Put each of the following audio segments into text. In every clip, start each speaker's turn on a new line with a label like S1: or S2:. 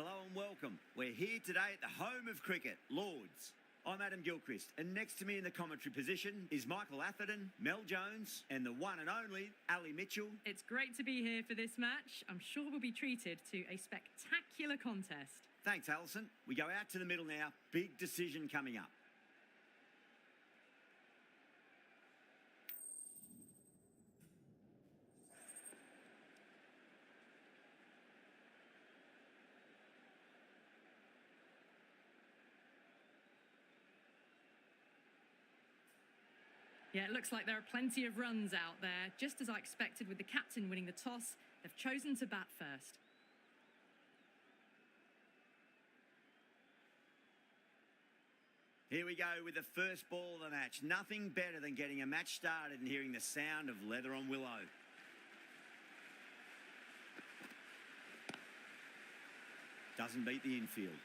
S1: Hello and welcome. We're here today at the home of cricket, LEAUGE. I'm Adam Gilchrist, and next to me in the commentary position is Michael Atherton, Mel Jones, and the one and only Ali Mitchell.
S2: It's great to be here for this match. I'm sure we'll be treated to a spectacular contest.
S1: Thanks, Alison. We go out to the middle now. Big decision coming up.
S2: Yeah, it looks like there are plenty of runs out there. Just as I expected with the captain winning the toss, they've chosen to bat first.
S1: Here we go with the first ball of the match. Nothing better than getting a match started and hearing the sound of leather on willow. Doesn't beat the infield.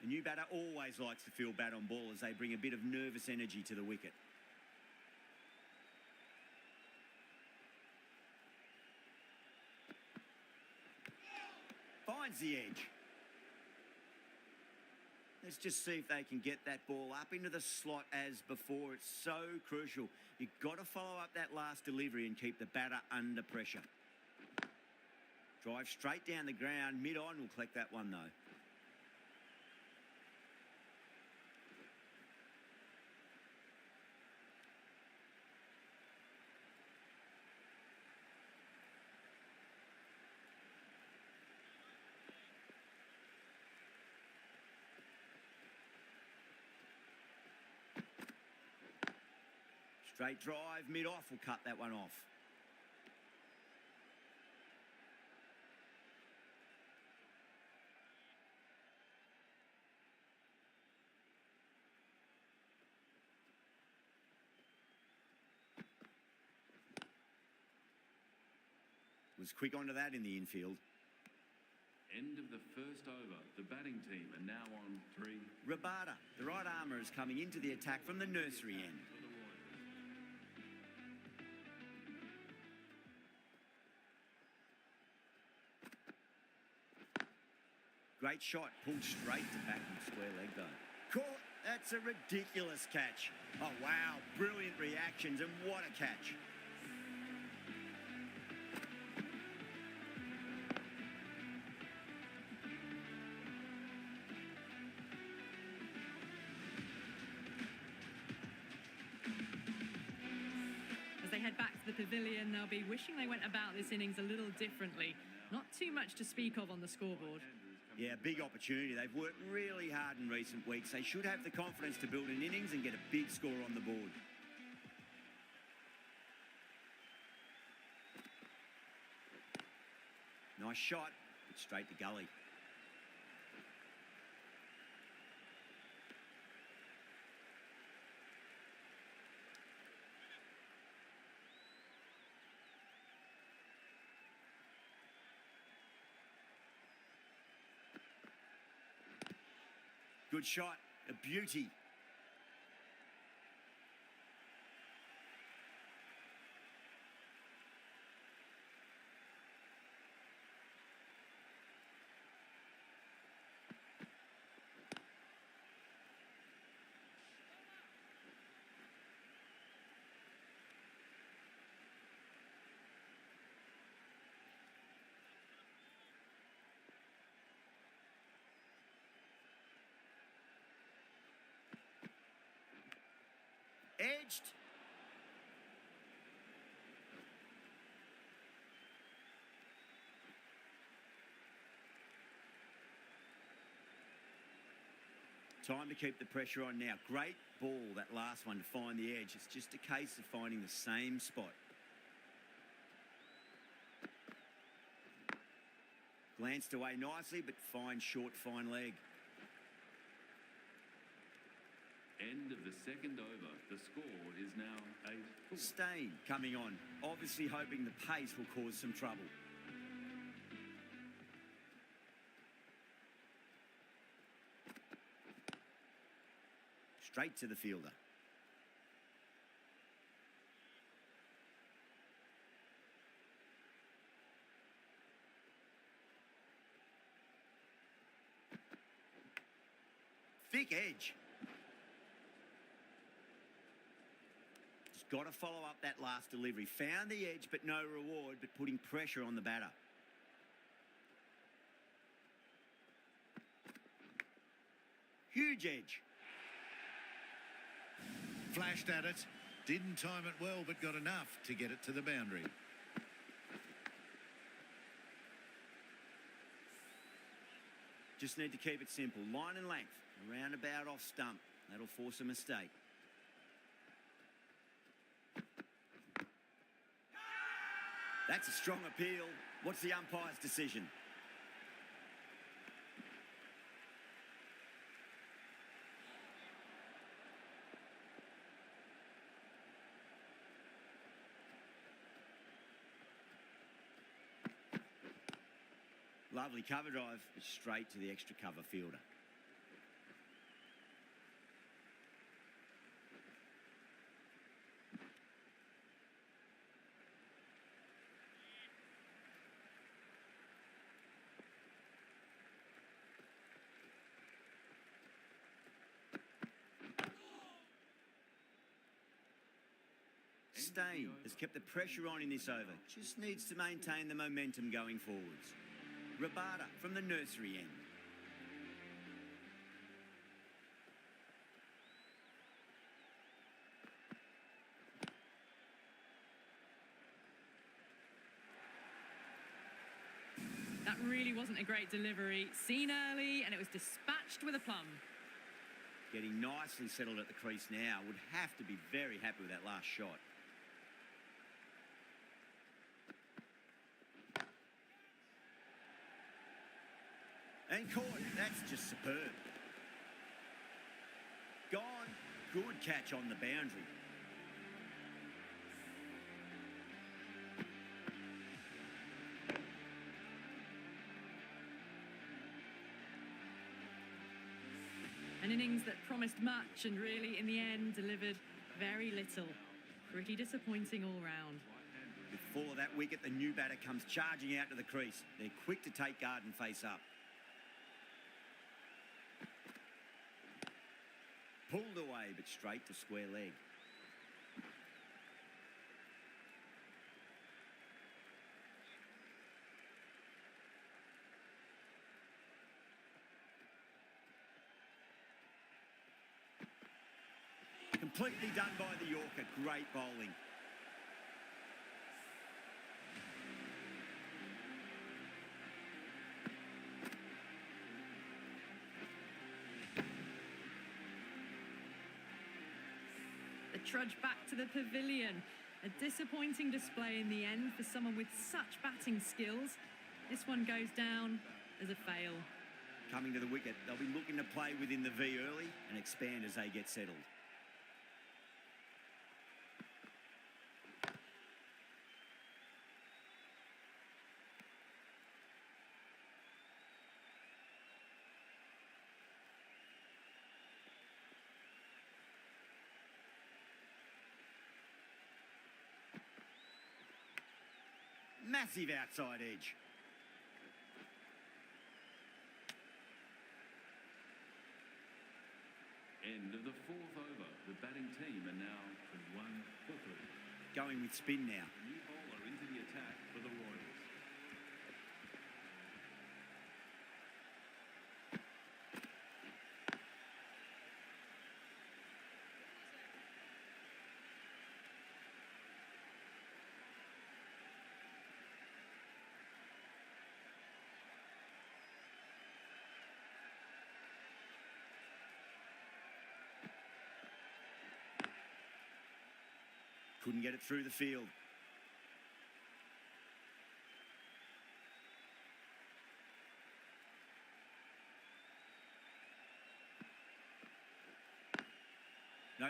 S1: A new batter always likes to feel bat on ball as they bring a bit of nervous energy to the wicket. Finds the edge. Let's just see if they can get that ball up into the slot as before. It's so crucial. You've got to follow up that last delivery and keep the batter under pressure. Drive straight down the ground. Mid-on will collect that one though. Straight drive, mid-off will cut that one off. Was quick onto that in the infield.
S3: End of the first over. The batting team are now on 3.
S1: Rabada, the right armour, is coming into the attack from the nursery end. Great shot, pulled straight to back and square leg though. Caught, that's a ridiculous catch. Oh wow, brilliant reactions and what a catch.
S2: As they head back to the pavilion, they'll be wishing they went about this innings a little differently. Not too much to speak of on the scoreboard.
S1: Yeah, big opportunity. They've worked really hard in recent weeks. They should have the confidence to build an innings and get a big score on the board. Nice shot, but straight to gully. Good shot, a beauty. Edged. Time to keep the pressure on now. Great ball, that last one, to find the edge. It's just a case of finding the same spot. Glanced away nicely, but fine short, fine leg.
S3: End of the second over. The score is now 8-4.
S1: Stain coming on, obviously hoping the pace will cause some trouble. Straight to the fielder. Thick edge. Just got to follow up that last delivery. Found the edge, but no reward, but putting pressure on the batter. Huge edge.
S4: Flashed at it, didn't time it well, but got enough to get it to the boundary.
S1: Just need to keep it simple. Line and length. Around about off stump. That'll force a mistake. That's a strong appeal. What's the umpire's decision? Lovely cover drive, but straight to the extra cover fielder. Stain has kept the pressure on in this over. Just needs to maintain the momentum going forwards. Rabada from the nursery end.
S2: That really wasn't a great delivery. Seen early, and it was dispatched with a plum.
S1: Getting nicely settled at the crease now. Would have to be very happy with that last shot. And caught. That's just superb. Gone. Good catch on the boundary.
S2: An innings that promised much and really, in the end, delivered very little. Pretty disappointing all round.
S1: Before that wicket, the new batter comes charging out to the crease. They're quick to take guard and face up. Pulled away, but straight to square leg. Completely done by the Yorker. Great bowling.
S2: The trudge back to the pavilion. A disappointing display in the end for someone with such batting skills. This one goes down as a fail.
S1: Coming to the wicket, they'll be looking to play within the V early and expand as they get settled. Massive outside edge.
S3: End of the fourth over. The batting team are now 1 for 3.
S1: Going with spin now.
S3: New bowler into the attack for the Royals.
S1: Couldn't get it through the field.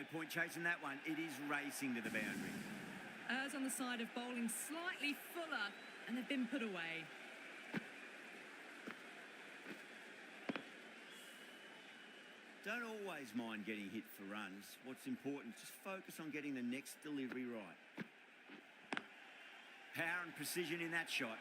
S1: No point chasing that one. It is racing to the boundary.
S2: Errs on the side of bowling slightly fuller, and they've been put away.
S1: Don't always mind getting hit for runs. What's important is just focus on getting the next delivery right. Power and precision in that shot.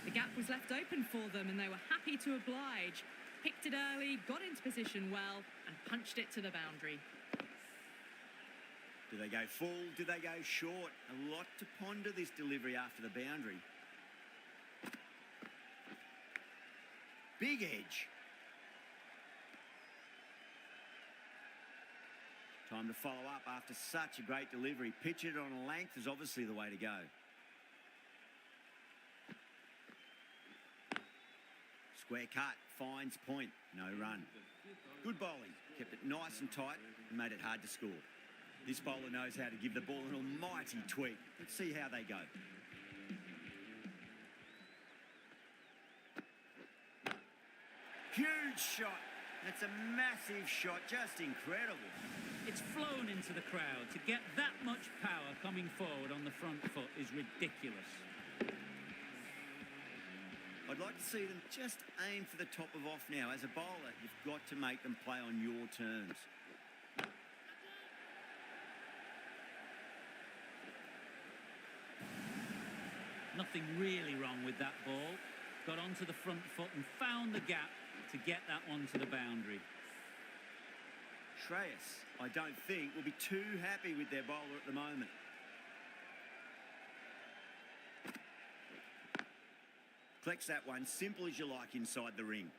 S2: The gap was left open for them, and they were happy to oblige. Picked it early, got into position well, and punched it to the boundary.
S1: Do they go full? Do they go short? A lot to ponder this delivery after the boundary. Big edge. Time to follow up after such a great delivery. Pitch it on a length is obviously the way to go. Square cut, finds point, no run. Good bowling, kept it nice and tight and made it hard to score. This bowler knows how to give the ball an almighty tweak. Let's see how they go. Huge shot. That's a massive shot, just incredible.
S5: It's flown into the crowd. To get that much power coming forward on the front foot is ridiculous.
S1: I'd like to see them just aim for the top of off now. As a bowler, you've got to make them play on your terms.
S5: Nothing really wrong with that ball. Got onto the front foot and found the gap to get that one to the boundary.
S1: Shreyas, I don't think, will be too happy with their bowler at the moment. Collects that one, simple as you like, inside the ring.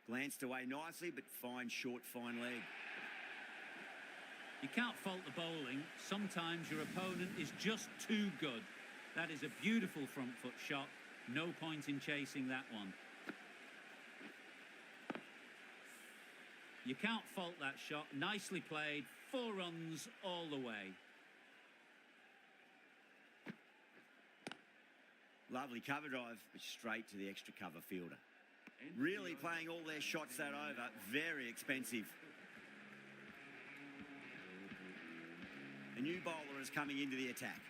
S1: Glanced away nicely, but fine short, fine leg.
S5: You can't fault the bowling. Sometimes your opponent is just too good. That is a beautiful front foot shot. No point in chasing that one. You can't fault that shot. Nicely played. 4 runs all the way.
S1: Lovely cover drive, but straight to the extra cover fielder. Really playing all their shots that over. Very expensive. A new bowler is coming into the attack.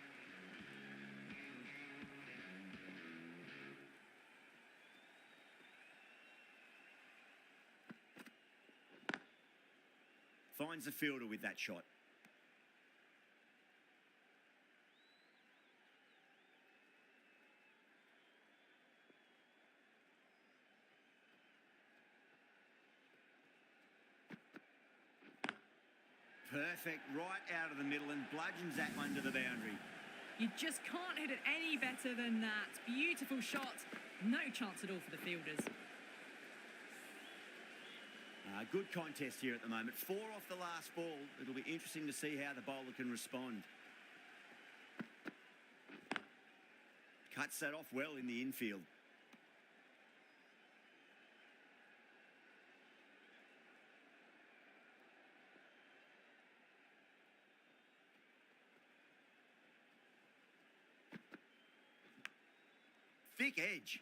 S1: Finds the fielder with that shot. Perfect, right out of the middle, and bludgeons that one to the boundary.
S2: You just can't hit it any better than that. Beautiful shot. No chance at all for the fielders.
S1: Good contest here at the moment. 4 off the last ball. It'll be interesting to see how the bowler can respond. Cuts that off well in the infield. Thick edge.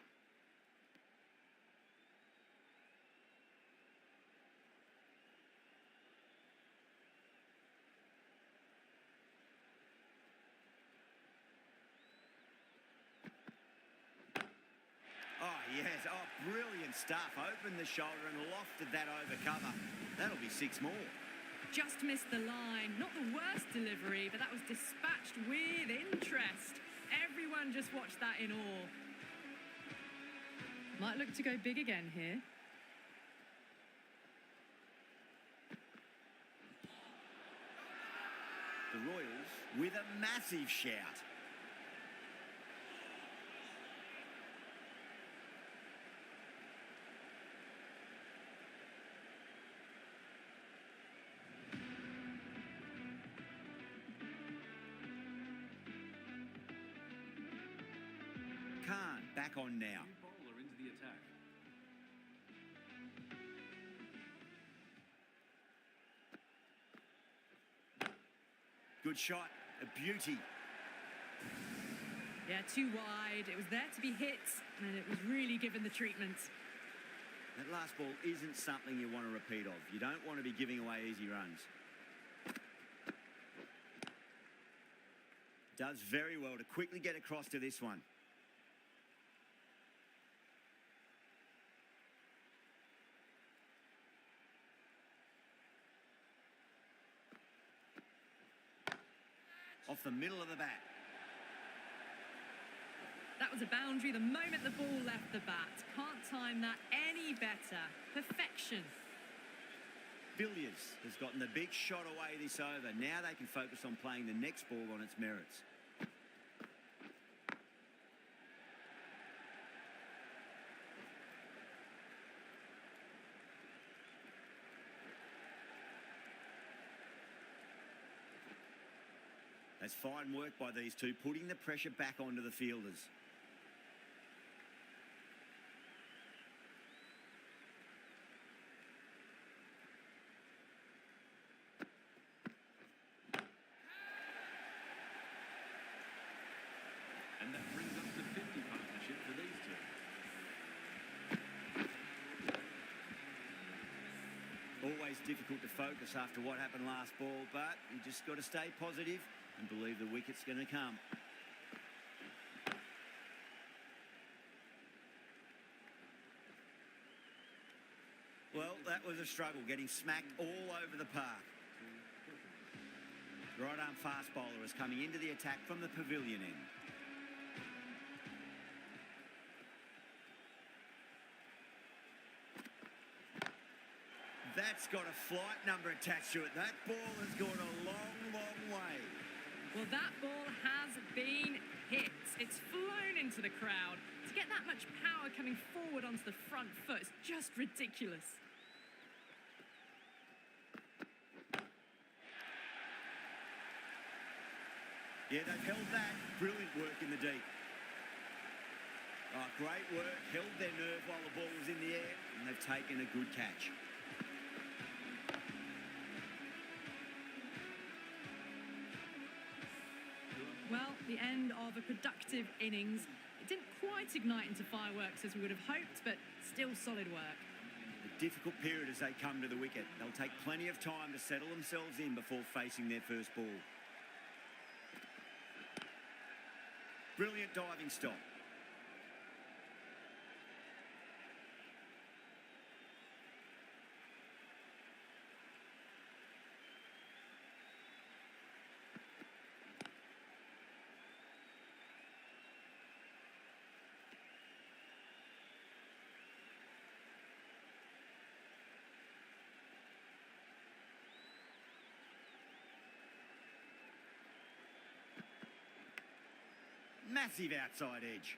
S1: Oh, yes. Oh, brilliant stuff. Opened the shoulder and lofted that over cover. That'll be 6 more.
S2: Just missed the line. Not the worst delivery, but that was dispatched with interest. Everyone just watched that in awe. Might look to go big again here.
S1: The Royals with a massive shout. back on now.
S3: New bowler into the attack.
S1: Good shot, a beauty.
S2: Yeah, too wide. It was there to be hit, and it was really given the treatment.
S1: That last ball isn't something you want to repeat of. You don't want to be giving away easy runs. Does very well to quickly get across to this one. Off the middle of the bat.
S2: That was a boundary the moment the ball left the bat. Can't time that any better. Perfection.
S1: Villiers has gotten the big shot away this over. Now they can focus on playing the next ball on its merits. That's fine work by these two, putting the pressure back onto the fielders.
S3: And that brings up the 50 partnership for these two.
S1: Always difficult to focus after what happened last ball, but you just got to stay positive and believe the wicket's going to come. Well, that was a struggle, getting smacked all over the park. Right-arm fast bowler is coming into the attack from the pavilion end. That's got a flight number attached to it. That ball has gone a long, long way.
S2: Well, that ball has been hit. It's flown into the crowd. To get that much power coming forward onto the front foot is just ridiculous.
S1: Yeah, they've held that. Brilliant work in the deep. Oh, great work. Held their nerve while the ball was in the air, and they've taken a good catch.
S2: Well, the end of a productive innings. It didn't quite ignite into fireworks as we would have hoped, but still solid work.
S1: A difficult period as they come to the wicket. They'll take plenty of time to settle themselves in before facing their first ball. Brilliant diving stop. Massive outside edge.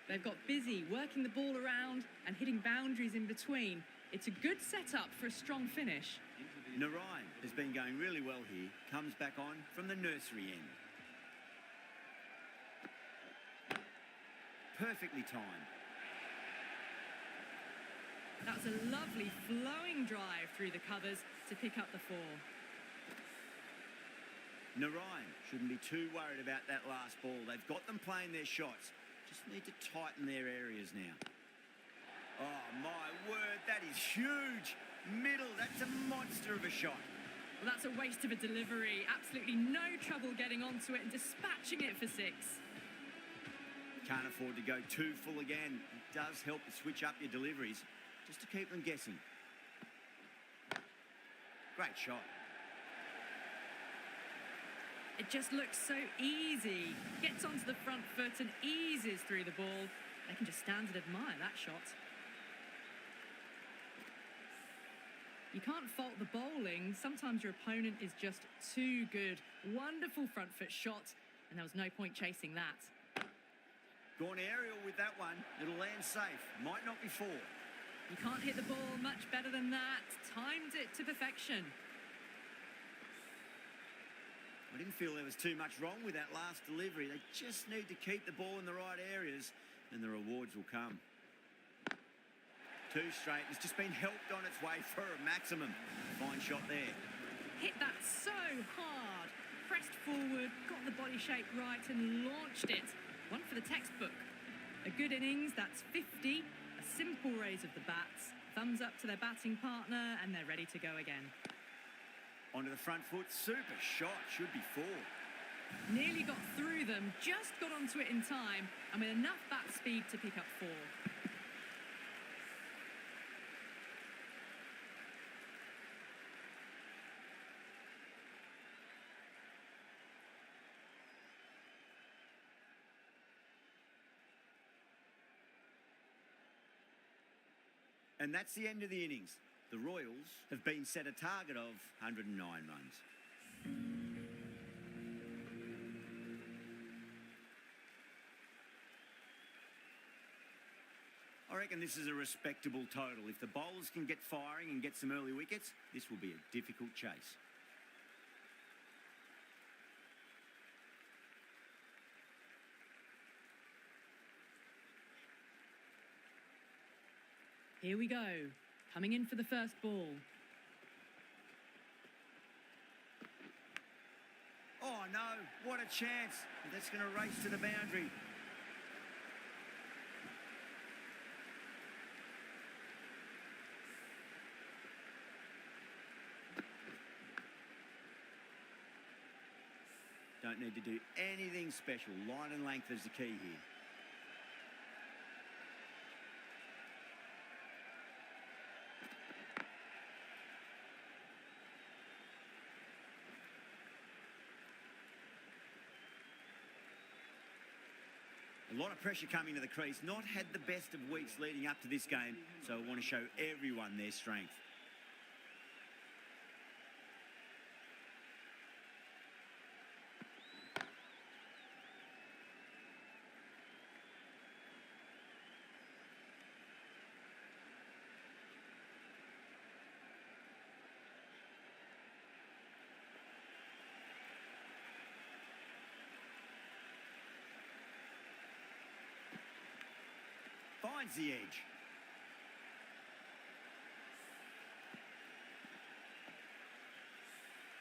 S2: They've got busy working the ball around and hitting boundaries in between. It's a good setup for a strong finish.
S1: Narayan has been going really well here. Comes back on from the nursery end. Perfectly timed.
S2: That's a lovely flowing drive through the covers to pick up the 4.
S1: Narayan shouldn't be too worried about that last ball. They've got them playing their shots. Just need to tighten their areas now. Oh, my word, that is huge. Middle, that's a monster of a shot.
S2: Well, that's a waste of a delivery. Absolutely no trouble getting onto it and dispatching it for 6.
S1: Can't afford to go too full again. It does help to switch up your deliveries, just to keep them guessing. Great shot.
S2: It just looks so easy. Gets onto the front foot and eases through the ball. They can just stand and admire that shot. You can't fault the bowling. Sometimes your opponent is just too good. Wonderful front foot shot, and there was no point chasing that.
S1: Gone aerial with that one. It'll land safe. Might not be four.
S2: You can't hit the ball much better than that. Timed it to perfection.
S1: I didn't feel there was too much wrong with that last delivery. They just need to keep the ball in the right areas, and the rewards will come. Two straight. It's just been helped on its way for a maximum. Fine shot there.
S2: Hit that so hard. Pressed forward, got the body shape right and launched it. One for the textbook. A good innings, that's 50. A simple raise of the bats. Thumbs up to their batting partner and they're ready to go again.
S1: Onto the front foot. Super shot. Should be four.
S2: Nearly got through them, just got onto it in time and with enough bat speed to pick up four.
S1: And that's the end of the innings. The Royals have been set a target of 109 runs. I reckon this is a respectable total. If the bowlers can get firing and get some early wickets, this will be a difficult chase.
S2: Here we go. Coming in for the first ball.
S1: Oh no, what a chance. That's going to race to the boundary. Don't need to do anything special. Line and length is the key here. A lot of pressure coming to the crease. Not had the best of weeks leading up to this game, so I want to show everyone their strength. Finds the edge.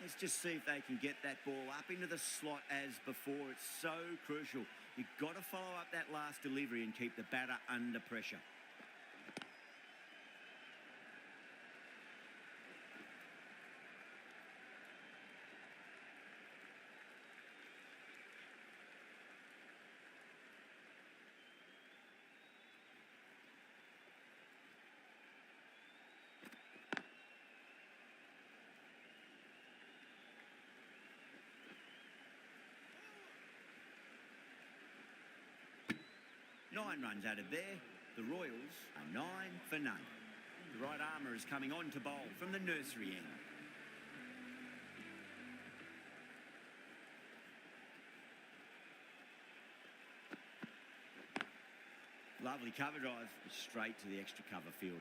S1: Let's just see if they can get that ball up into the slot as before. It's so crucial. You've got to follow up that last delivery and keep the batter under pressure. Nine runs added there. The Royals are 9 for none. The right armour is coming on to bowl from the nursery end. Lovely cover drive, straight to the extra cover fielder.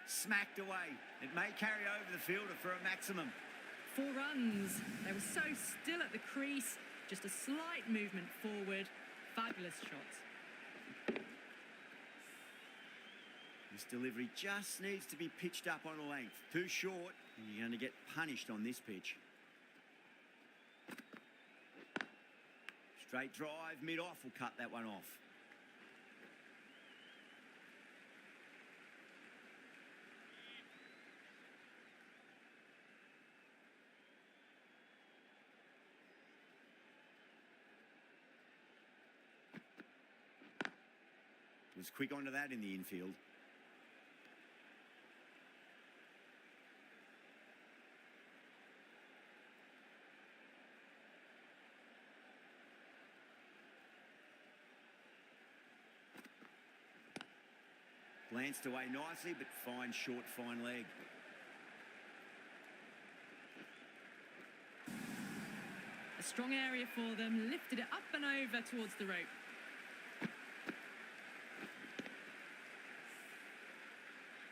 S1: Smacked away. It may carry over the fielder for a maximum.
S2: 4 runs. They were so still at the crease. Just a slight movement forward. Fabulous shots.
S1: This delivery just needs to be pitched up on a length. Too short, and you're going to get punished on this pitch. Straight drive, mid-off will cut that one off. Was quick onto that in the infield. Lanced away nicely, but fine, short, fine leg.
S2: A strong area for them, lifted it up and over towards the rope.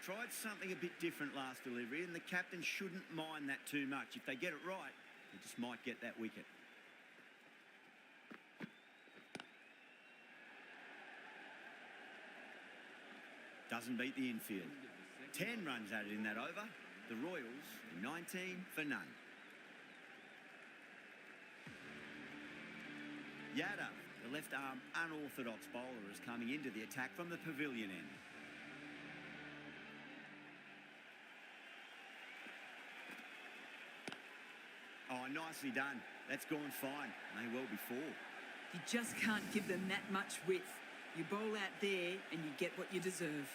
S1: Tried something a bit different last delivery, and the captain shouldn't mind that too much. If they get it right, they just might get that wicket. Doesn't beat the infield. 10 runs added in that over. The Royals, 19 for none. Yadav, the left-arm unorthodox bowler, is coming into the attack from the pavilion end. Oh, nicely done. That's gone fine. May well be four.
S6: You just can't give them that much width. You bowl out there and you get what you deserve.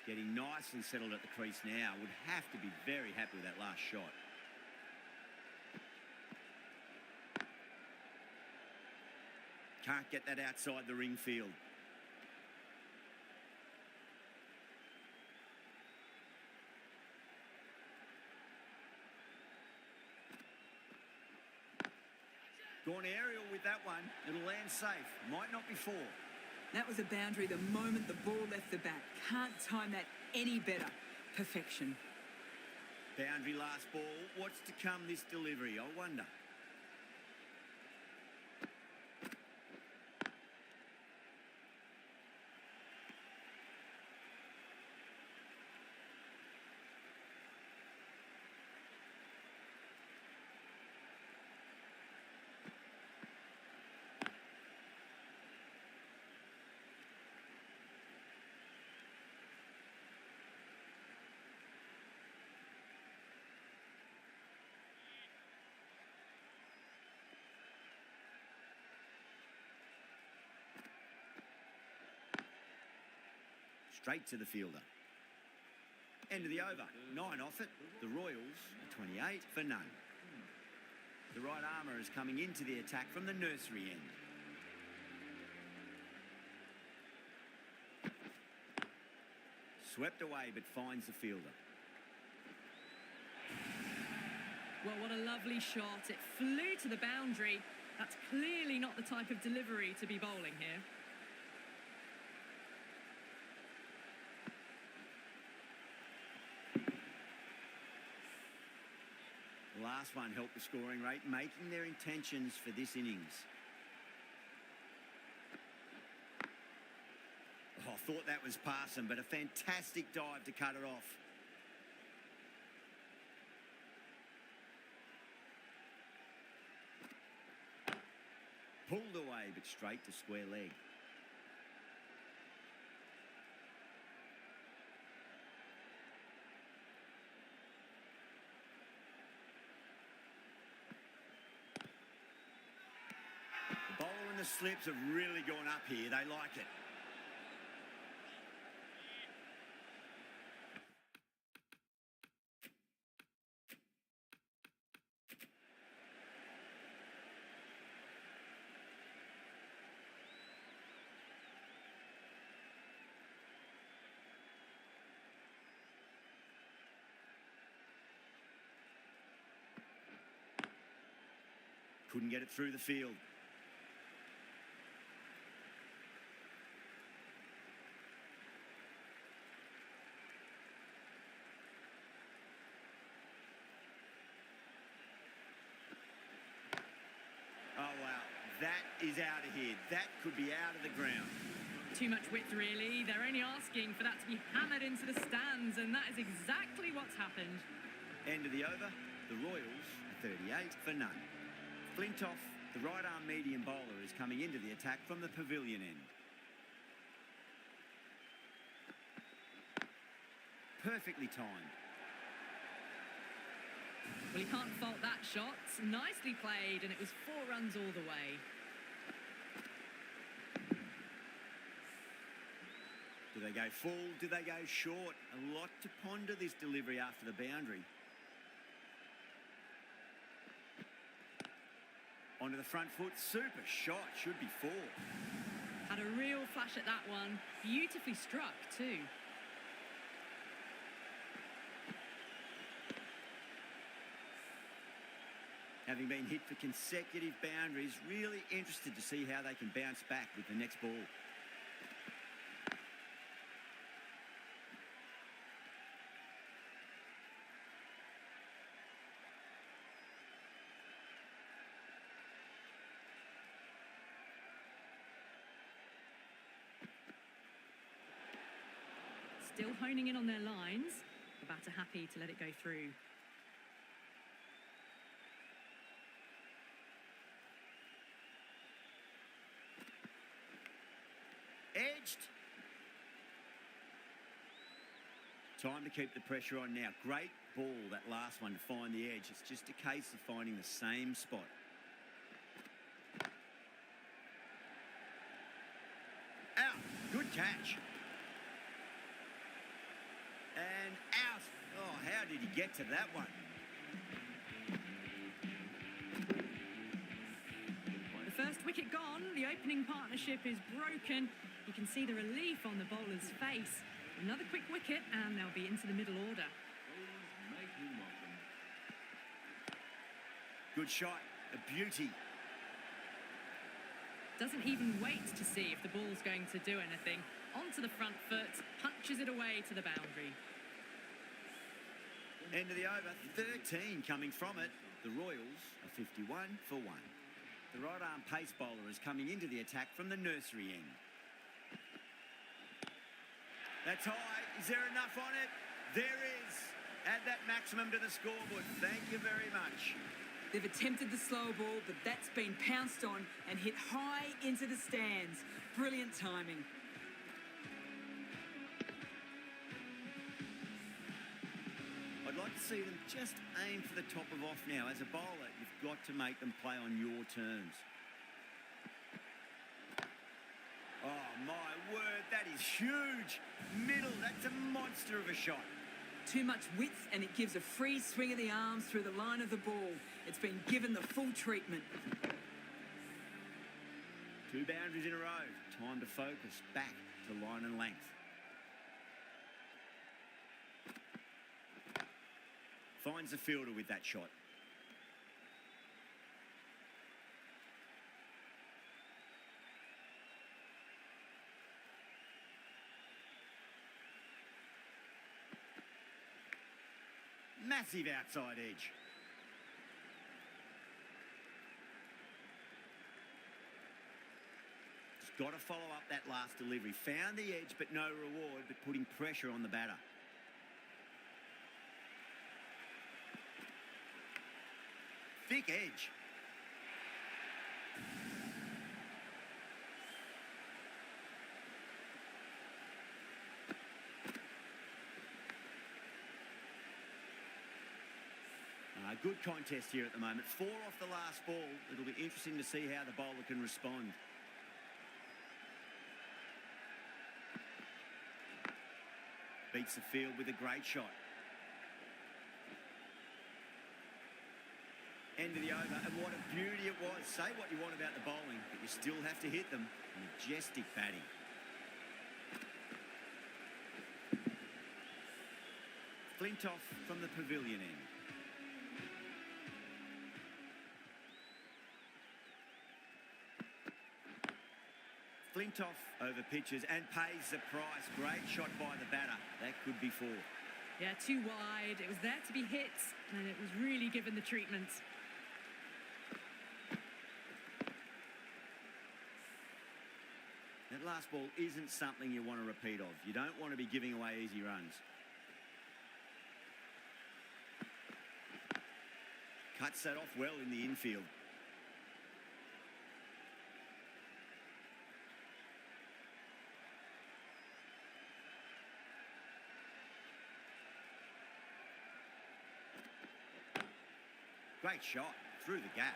S1: Getting nicely settled at the crease now. Would have to be very happy with that last shot. Can't get that outside the ring field. Gone aerial with that one. It'll land safe. Might not be four.
S6: That was a boundary the moment the ball left the bat. Can't time that any better. Perfection.
S1: Boundary last ball. What's to come this delivery? I wonder. Straight to the fielder. End of the over. 9 off it. The Royals are 28 for none. The right armour is coming into the attack from the nursery end. Swept away but finds the fielder.
S2: Well, what a lovely shot. It flew to the boundary. That's clearly not the type of delivery to be bowling here.
S1: Last one helped the scoring rate, making their intentions for this innings. Oh, I thought that was passing, but a fantastic dive to cut it off. Pulled away, but straight to square leg. The bowler and the slips have really gone up here. They like it. Couldn't get it through the field. Oh, wow. That is out of here. That could be out of the ground.
S2: Too much width, really. They're only asking for that to be hammered into the stands, and that is exactly what's happened.
S1: End of the over. The Royals are 38 for none. Flintoff, the right-arm medium bowler, is coming into the attack from the pavilion end. Perfectly timed.
S2: Well, he can't fault that shot. Nicely played, and it was 4 runs all the way.
S1: Do they go full? Do they go short? A lot to ponder this delivery after the boundary. Onto the front foot, super shot, should be 4.
S2: Had a real flash at that one. Beautifully struck too.
S1: Having been hit for consecutive boundaries, really interested to see how they can bounce back with the next ball.
S2: Still honing in on their lines. The batter happy to let it go through.
S1: Edged. Time to keep the pressure on now. Great ball, that last one, to find the edge. It's just a case of finding the same spot. Out. Good catch. And out. Oh, how did he get to that one?
S2: The first wicket gone. The opening partnership is broken. You can see the relief on the bowler's face. Another quick wicket and they'll be into the middle order.
S3: Bowlers make him welcome.
S1: Good shot. A beauty.
S2: Doesn't even wait to see if the ball's going to do anything. Onto the front foot, punches it away to the boundary.
S1: End of the over, 13 coming from it. The Royals are 51 for 1. The right-arm pace bowler is coming into the attack from the nursery end. That's high. Is there enough on it? There is. Add that maximum to the scoreboard. Thank you very much.
S6: They've attempted the slow ball, but that's been pounced on and hit high into the stands. Brilliant timing.
S1: I'd like to see them just aim for the top of off now. As a bowler, you've got to make them play on your terms. Oh, my word, that is huge. Middle, that's a monster of a shot.
S6: Too much width and it gives a free swing of the arms through the line of the ball. It's been given the full treatment.
S1: 2 boundaries in a row. Time to focus back to line and length. Finds the fielder with that shot. Massive outside edge. Just got to follow up that last delivery. Found the edge, but no reward, but putting pressure on the batter. Thick edge. Good contest here at the moment. 4 off the last ball. It'll be interesting to see how the bowler can respond. Beats the field with a great shot. End of the over, and what a beauty it was. Say what you want about the bowling, but you still have to hit them. Majestic batting. Flintoff from the pavilion end. Flintoff over pitches and pays the price. Great shot by the batter. That could be 4.
S2: Yeah, too wide. It was there to be hit and it was really given the treatment.
S1: That last ball isn't something you want to repeat of. You don't want to be giving away easy runs. Cuts that off well in the infield. Great shot through the gap.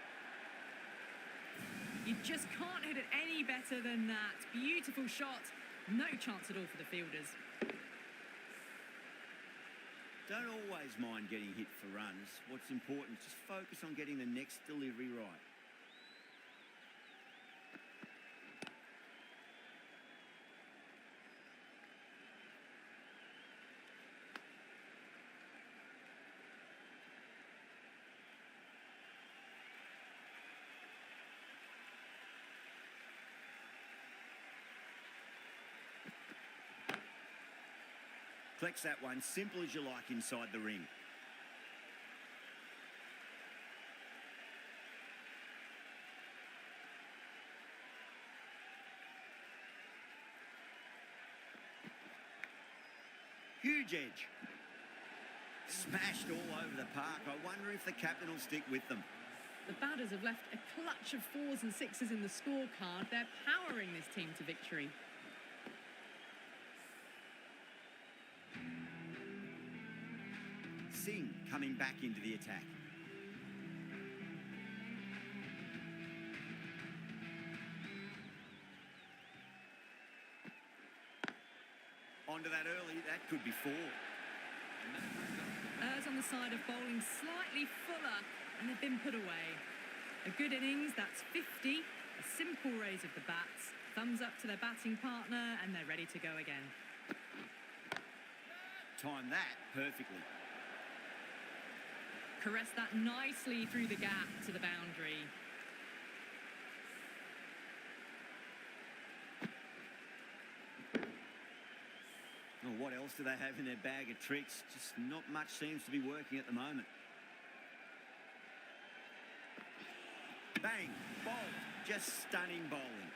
S2: You just can't hit it any better than that. Beautiful shot. No chance at all for the fielders.
S1: Don't always mind getting hit for runs. What's important is just focus on getting the next delivery right. Collects that one, simple as you like inside the ring. Huge edge. Smashed all over the park. I wonder if the captain will stick with them.
S2: The batters have left a clutch of 4s and 6s in the scorecard. They're powering this team to victory.
S1: Singh coming back into the attack. Onto that early, that could be 4.
S2: Errs on the side of bowling slightly fuller, and they've been put away. A good innings, that's 50. A simple raise of the bats. Thumbs up to their batting partner, and they're ready to go again.
S1: Time that perfectly.
S2: Caress that nicely through the gap to the boundary.
S1: Well, what else do they have in their bag of tricks? Just not much seems to be working at the moment. Bang, bowled, just stunning bowling.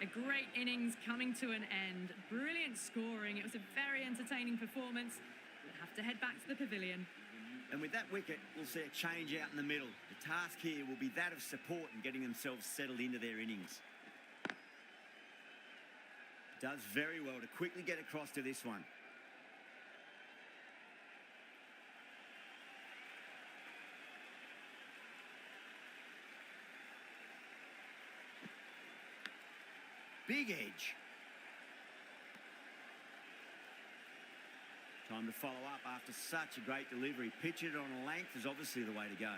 S2: A great innings coming to an end. Brilliant scoring. It was a very entertaining performance. We'll have to head back to the pavilion.
S1: And with that wicket, we'll see a change out in the middle. The task here will be that of support and getting themselves settled into their innings. Does very well to quickly get across to this one. Big edge. Time to follow up after such a great delivery. Pitch it on a length is obviously the way to go.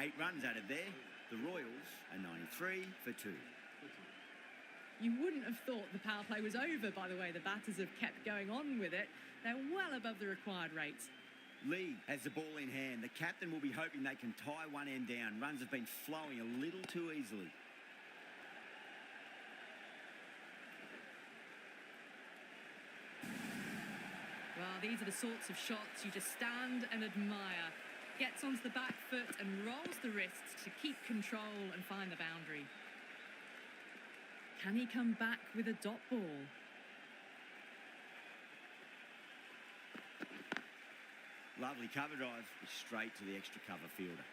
S1: Eight runs added there. The Royals are 93 for 2.
S2: You wouldn't have thought the power play was over by the way the batters have kept going on with it. They're well above the required rates.
S1: Lee has the ball in hand. The captain will be hoping they can tie one end down. Runs have been flowing a little too easily.
S2: Well, these are the sorts of shots you just stand and admire. Gets onto the back foot and rolls the wrists to keep control and find the boundary. Can he come back with a dot ball?
S1: Lovely cover drive, straight to the extra cover fielder.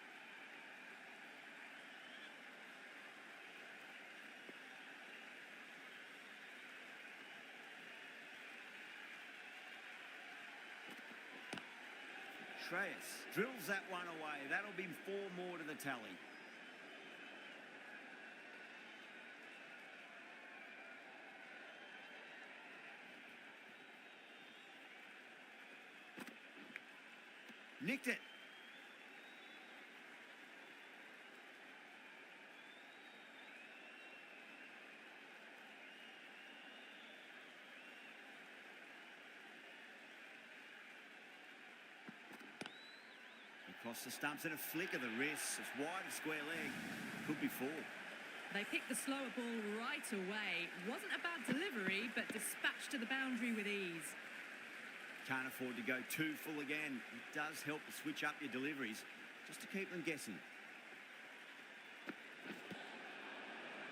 S1: Shreyas drills that one away. That'll be 4 more to the tally. Nicked it. Across the stumps and a flick of the wrist. It's wide of square leg. Could be 4.
S2: They picked the slower ball right away. Wasn't a bad delivery, but dispatched to the boundary with ease.
S1: Can't afford to go too full again. It does help to switch up your deliveries just to keep them guessing.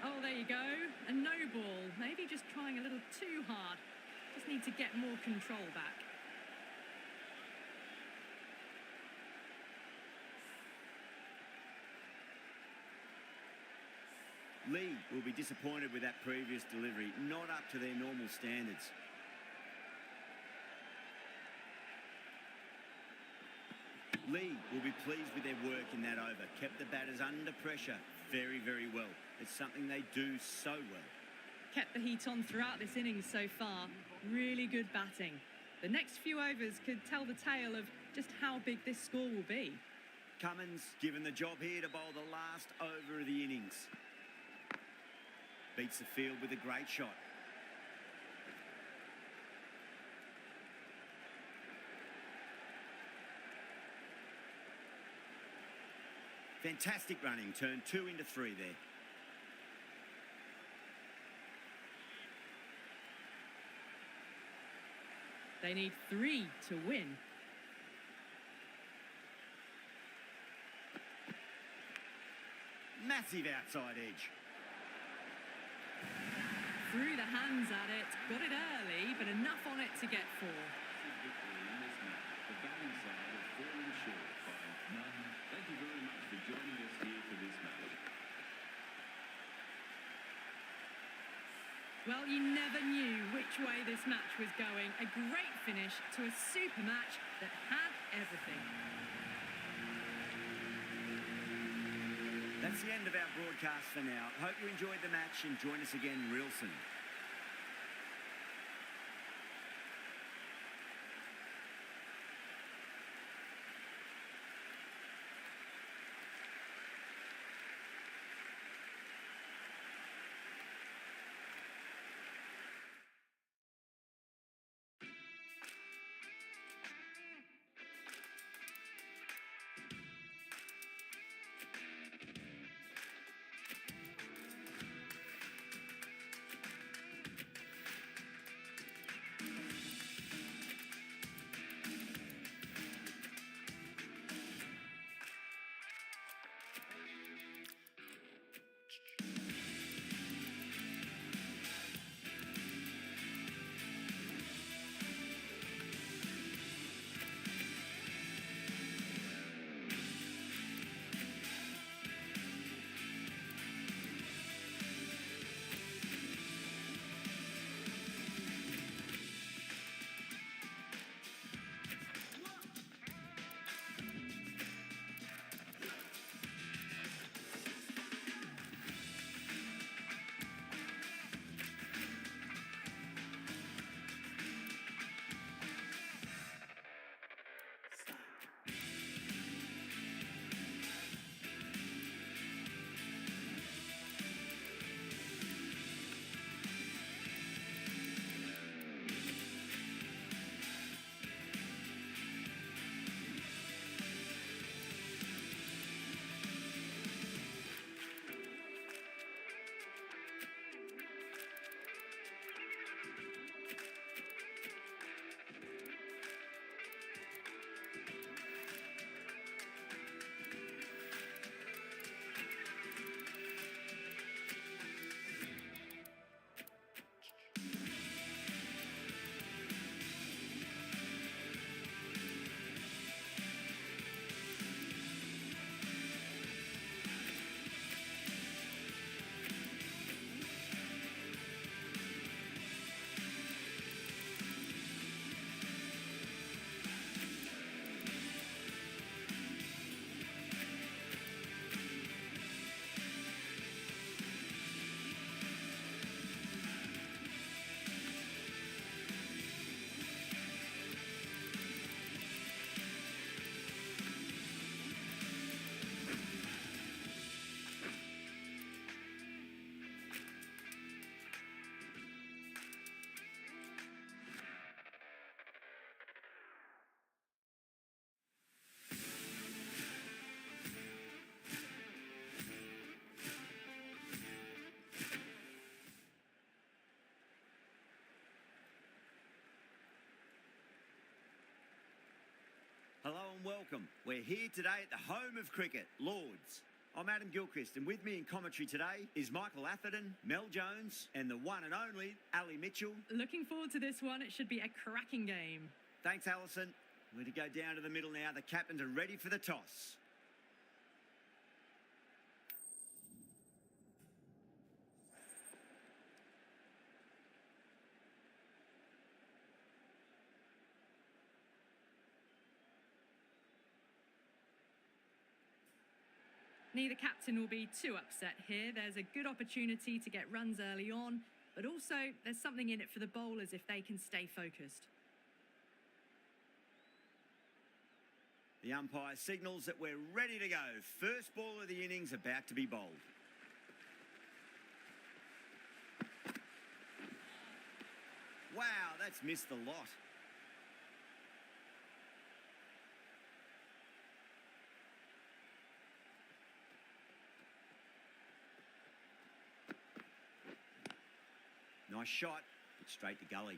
S2: Oh, there you go. A no ball. Maybe just trying a little too hard. Just need to get more control back.
S1: Lee will be disappointed with that previous delivery. Not up to their normal standards. Lee will be pleased with their work in that over. Kept the batters under pressure very, very well. It's something they do so well.
S2: Kept the heat on throughout this innings so far. Really good batting. The next few overs could tell the tale of just how big this score will be.
S1: Cummins given the job here to bowl the last over of the innings. Beats the field with a great shot. Fantastic running, turned 2 into 3 there.
S2: They need 3 to win.
S1: Massive outside edge.
S2: Threw the hands at it, got it early, but enough on it to get 4.
S3: Victory in this match. The batting side have fallen short by none. Thank you very much for joining us here for this match.
S2: Well, you never knew which way this match was going. A great finish to a super match that had everything.
S1: That's the end of our broadcast for now. Hope you enjoyed the match and join us again real soon. Hello and welcome. We're here today at the home of cricket, Lords. I'm Adam Gilchrist, and with me in commentary today is Michael Atherton, Mel Jones, and the one and only Ali Mitchell.
S2: Looking forward to this one. It should be a cracking game.
S1: Thanks, Alison. We're to go down to the middle now. The captains are ready for the toss.
S2: Neither captain will be too upset here. There's a good opportunity to get runs early on, but also there's something in it for the bowlers if they can stay focused.
S1: The umpire signals that we're ready to go. First ball of the innings about to be bowled. Wow, that's missed the lot. Nice shot, but straight to gully.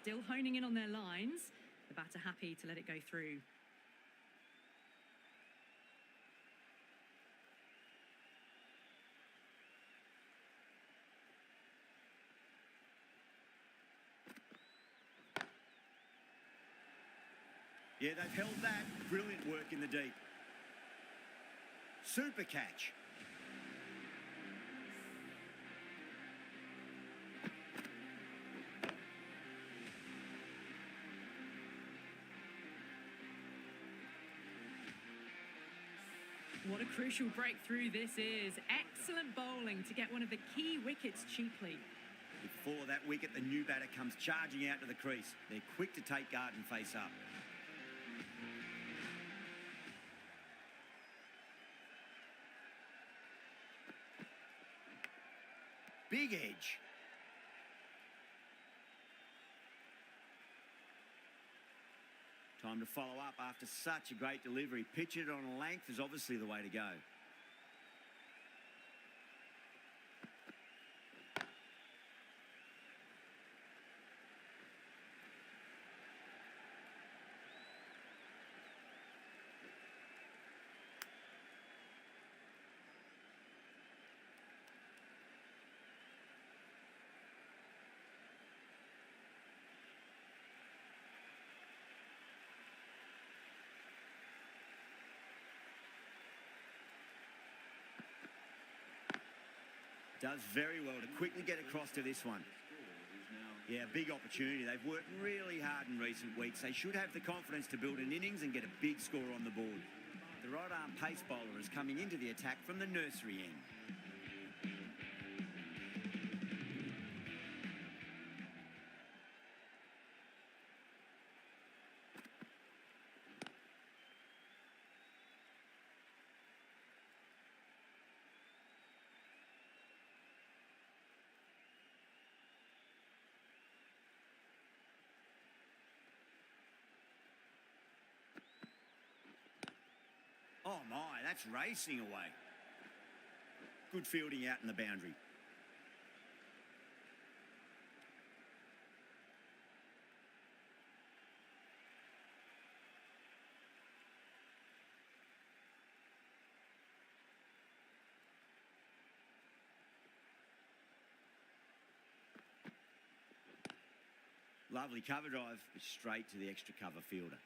S2: Still honing in on their lines. The batter happy to let it go through.
S1: Yeah, they've held that. Brilliant work in the deep. Super catch.
S2: What a crucial breakthrough this is. Excellent bowling to get one of the key wickets cheaply.
S1: Before that wicket, the new batter comes charging out to the crease. They're quick to take guard and face up. Big edge. Time to follow up after such a great delivery. Pitch it on a length is obviously the way to go. Does very well to quickly get across to this one. Yeah, big opportunity. They've worked really hard in recent weeks. They should have the confidence to build an innings and get a big score on the board. The right-arm pace bowler is coming into the attack from the nursery end. Oh my, that's racing away. Good fielding out in the boundary. Lovely cover drive, but straight to the extra cover fielder.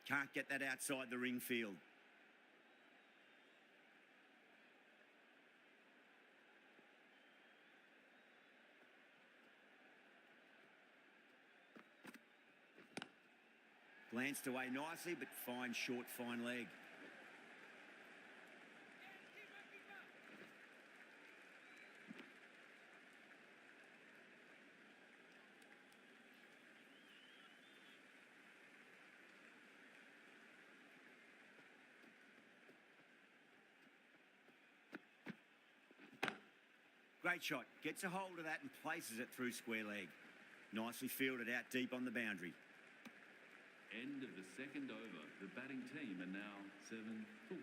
S1: Can't get that outside the ring field. Glanced away nicely, but fine short, fine leg. Great shot. Gets a hold of that and places it through square leg. Nicely fielded out deep on the boundary.
S3: End of the second over. The batting team are now 7 for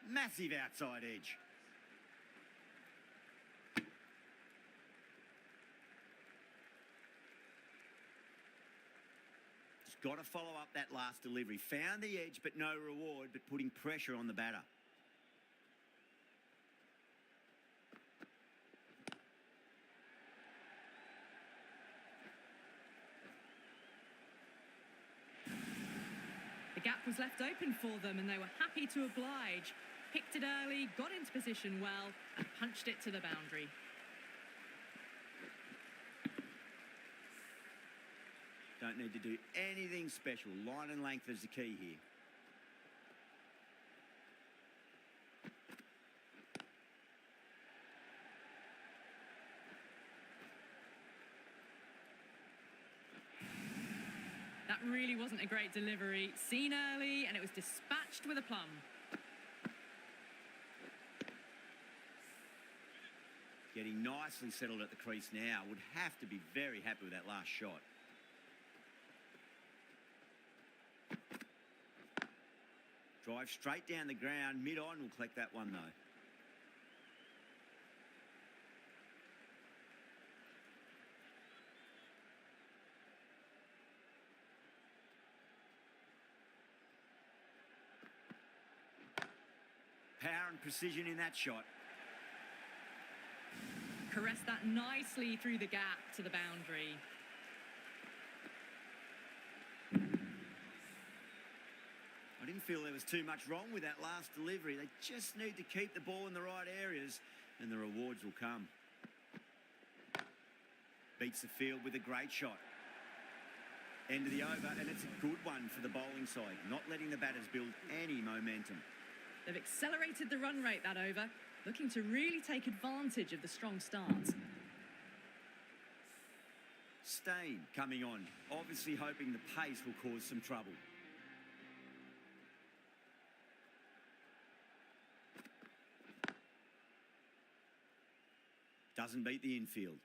S3: 1.
S1: Massive outside edge. Got to follow up that last delivery. Found the edge, but no reward, but putting pressure on the batter.
S2: The gap was left open for them and they were happy to oblige. Picked it early, got into position well and punched it to the boundary.
S1: Don't need to do anything special. Line and length is the key here.
S2: That really wasn't a great delivery. Seen early, and it was dispatched with a plum.
S1: Getting nicely settled at the crease now. Would have to be very happy with that last shot. Drive straight down the ground. Mid-on will collect that one, though. Power and precision in that shot.
S2: Caressed that nicely through the gap to the boundary.
S1: I didn't feel there was too much wrong with that last delivery. They just need to keep the ball in the right areas and the rewards will come. Beats the field with a great shot. End of the over, and it's a good one for the bowling side, not letting the batters build any momentum.
S2: They've accelerated the run rate that over, looking to really take advantage of the strong start.
S1: Stain coming on, obviously hoping the pace will cause some trouble. Doesn't beat the infield.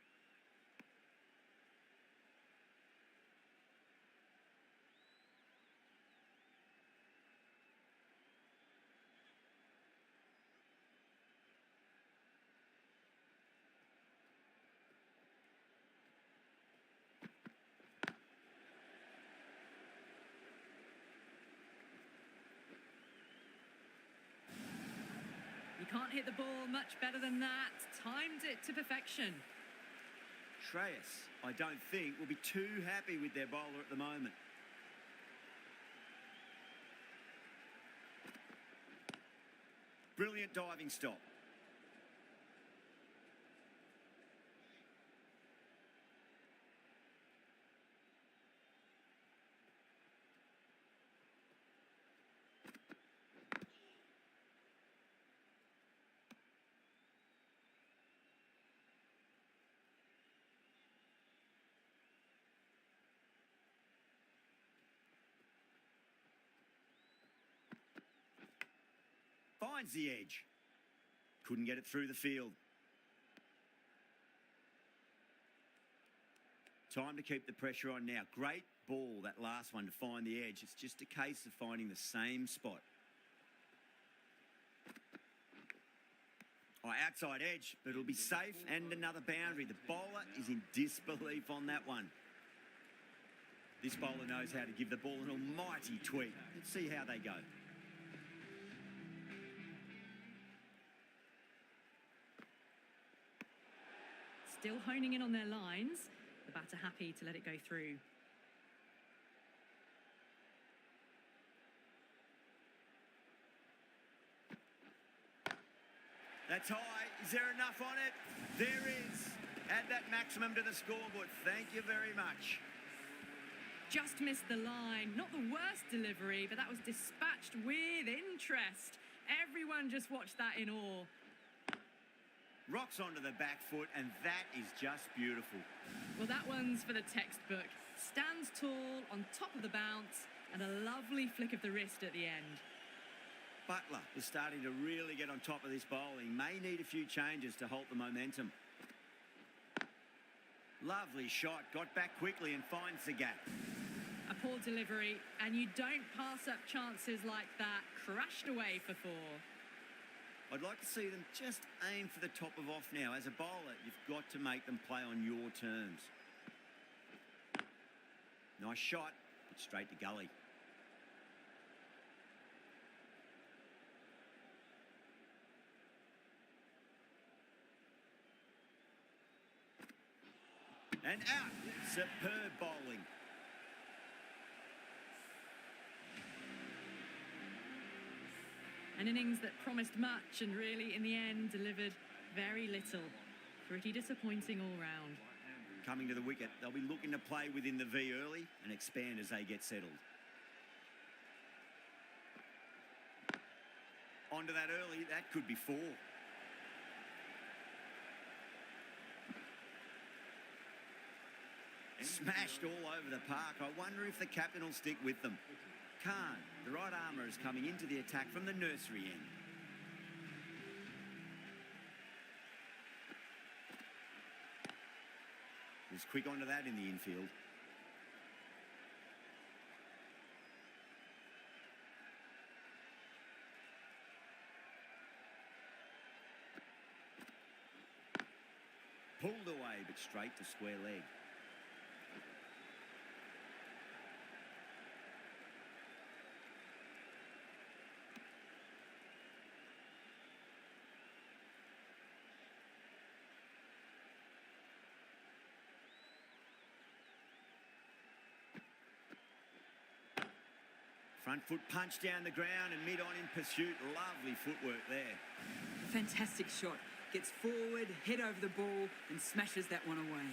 S2: You can't hit the ball much better than that. Timed it to perfection.
S1: Shreyas, I don't think, will be too happy with their bowler at the moment. Brilliant diving stop. Finds the edge. Couldn't get it through the field. Time to keep the pressure on now. Great ball, that last one, to find the edge. It's just a case of finding the same spot. Oh, outside edge, but it'll be safe, and another boundary. The bowler is in disbelief on that one. This bowler knows how to give the ball an almighty tweak. Let's see how they go.
S2: Still honing in on their lines. The batter happy to let it go through.
S1: That's high. Is there enough on it? There is. Add that maximum to the scoreboard. Thank you very much.
S2: Just missed the line. Not the worst delivery, but that was dispatched with interest. Everyone just watched that in awe.
S1: Rocks onto the back foot, and that is just beautiful.
S2: Well, that one's for the textbook. Stands tall, on top of the bounce, and a lovely flick of the wrist at the end.
S1: Butler is starting to really get on top of this bowling. May need a few changes to halt the momentum. Lovely shot. Got back quickly and finds the gap.
S2: A poor delivery, and you don't pass up chances like that. Crashed away for four.
S1: I'd like to see them just aim for the top of off now. As a bowler, you've got to make them play on your terms. Nice shot, but straight to gully. And out. Superb bowling.
S2: An innings that promised much and really, in the end, delivered very little. Pretty disappointing all round.
S1: coming to the wicket. They'll be looking to play within the V early and expand as they get settled. Onto that early, that could be 4. Smashed all over the park. I wonder if the captain will stick with them. Khan, the right armour, is coming into the attack from the nursery end. He's quick onto that in the infield. Pulled away, but straight to square leg. Front foot punch down the ground and mid on in pursuit. Lovely footwork there.
S6: Fantastic shot. Gets forward, head over the ball and smashes that one away.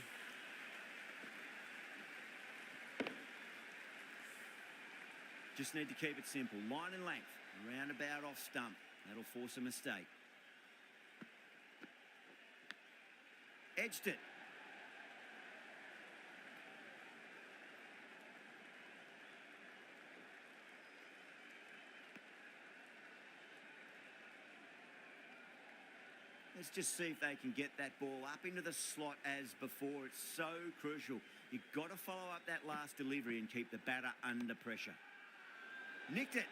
S1: Just need to keep it simple. Line and length. Roundabout off stump. That'll force a mistake. Edged it. Let's just see if they can get that ball up into the slot as before. It's so crucial. You've got to follow up that last delivery and keep the batter under pressure. Nicked it.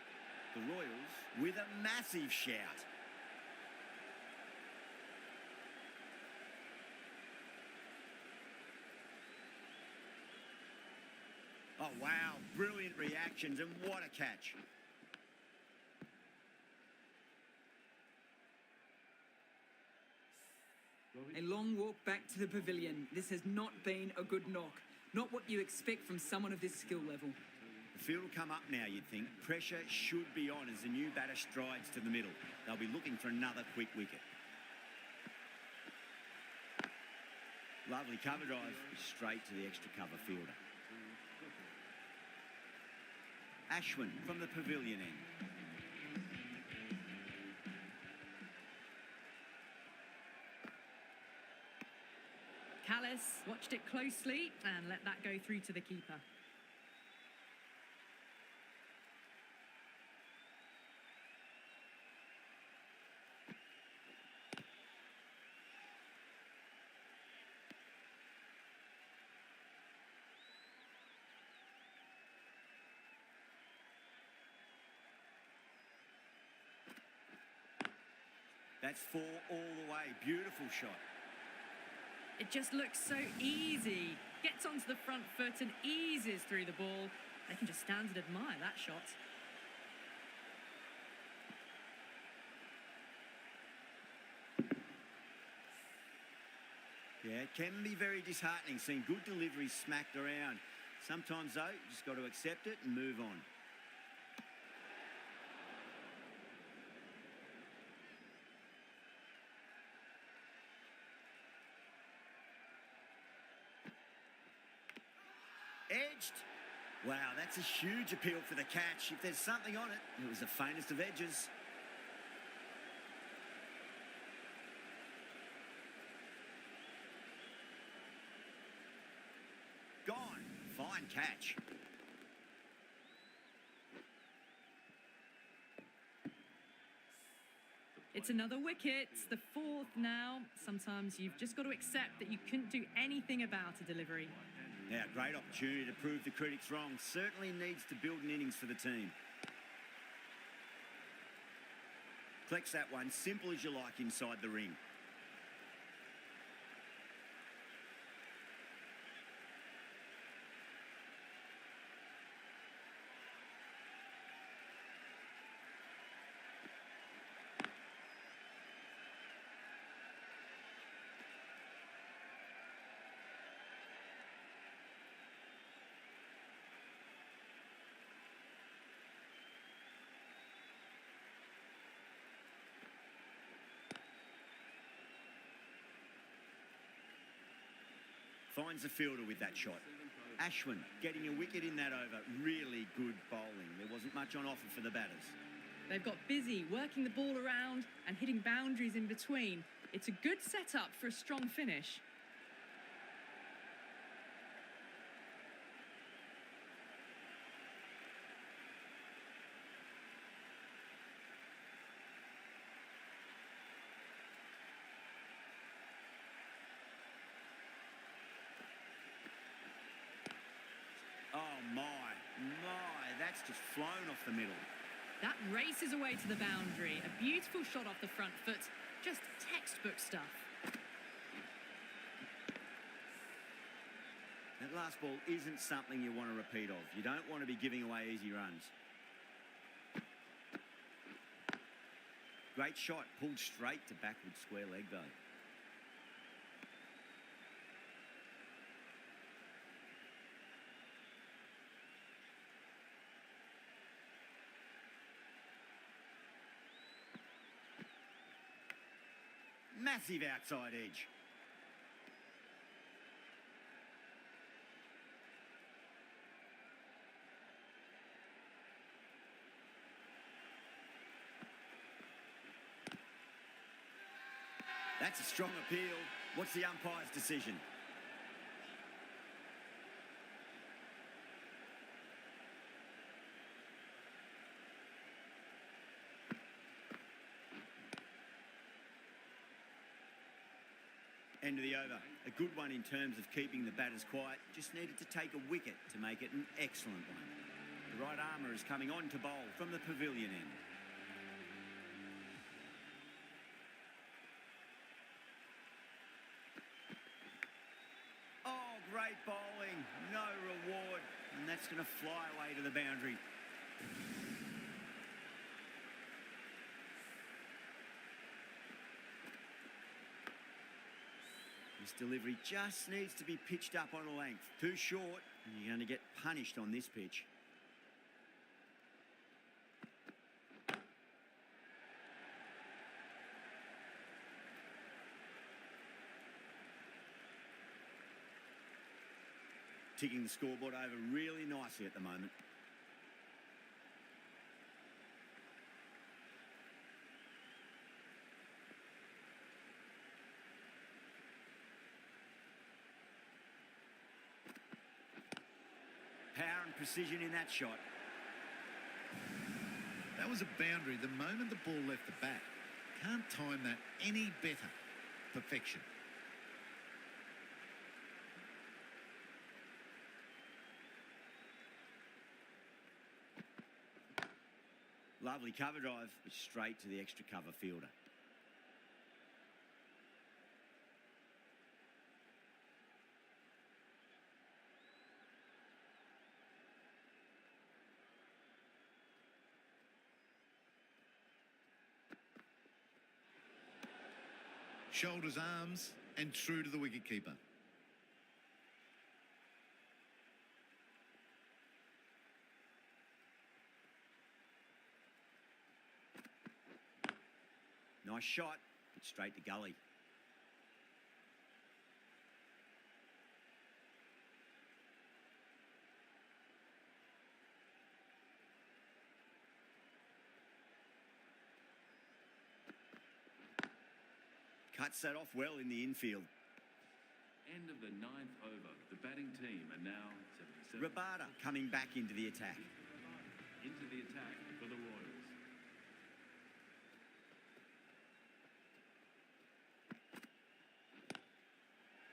S1: The Royals with a massive shout. Oh, wow. Brilliant reactions and what a catch.
S6: A long walk back to the pavilion. This has not been a good knock. Not what you expect from someone of this skill level.
S1: The field will come up now, you'd think. Pressure should be on as the new batter strides to the middle. They'll be looking for another quick wicket. Lovely cover drive, straight to the extra cover fielder. Ashwin from the pavilion end.
S2: Callis watched it closely and let that go through to the keeper.
S1: That's 4 all the way. Beautiful shot.
S2: It just looks so easy. Gets onto the front foot and eases through the ball. They can just stand and admire that shot.
S1: Yeah, it can be very disheartening seeing good deliveries smacked around. Sometimes, though, you just got to accept it and move on. Edged. Wow, that's a huge appeal for the catch. If there's something on it, it was the faintest of edges. Gone. Fine catch.
S2: It's another wicket. It's the 4th now. Sometimes you've just got to accept that you couldn't do anything about a delivery.
S1: Now, great opportunity to prove the critics wrong. Certainly needs to build an innings for the team. Collects that one, simple as you like inside the ring. Finds the fielder with that shot. Ashwin getting a wicket in that over. Really good bowling. There wasn't much on offer for the batters.
S2: They've got busy working the ball around and hitting boundaries in between. It's a good setup for a strong finish.
S1: Oh my, that's just flown off the middle.
S2: That races away to the boundary. A beautiful shot off the front foot. Just textbook stuff.
S1: That last ball isn't something you want to repeat of. You don't want to be giving away easy runs. Great shot, pulled straight to backward square leg though. Massive outside edge. That's a strong appeal. What's the umpire's decision? End of the over. A good one in terms of keeping the batters quiet. Just needed to take a wicket to make it an excellent one. The right armour is coming on to bowl from the pavilion end. Oh, great bowling. No reward. And that's going to fly away to the boundary. This delivery just needs to be pitched up on a length. Too short, and you're going to get punished on this pitch. Ticking the scoreboard over really nicely at the moment. Power and precision in that shot.
S4: That was a boundary the moment the ball left the bat. Can't time that any better. Perfection.
S1: Lovely cover drive, but straight to the extra cover fielder.
S4: Shoulders, arms, and true to the wicketkeeper.
S1: Nice shot, but straight to gully. Cuts that off well in the infield.
S3: End of the 9th over. The batting team are now 77.
S1: Rabada coming back into the attack.
S3: Into the attack for the Royals.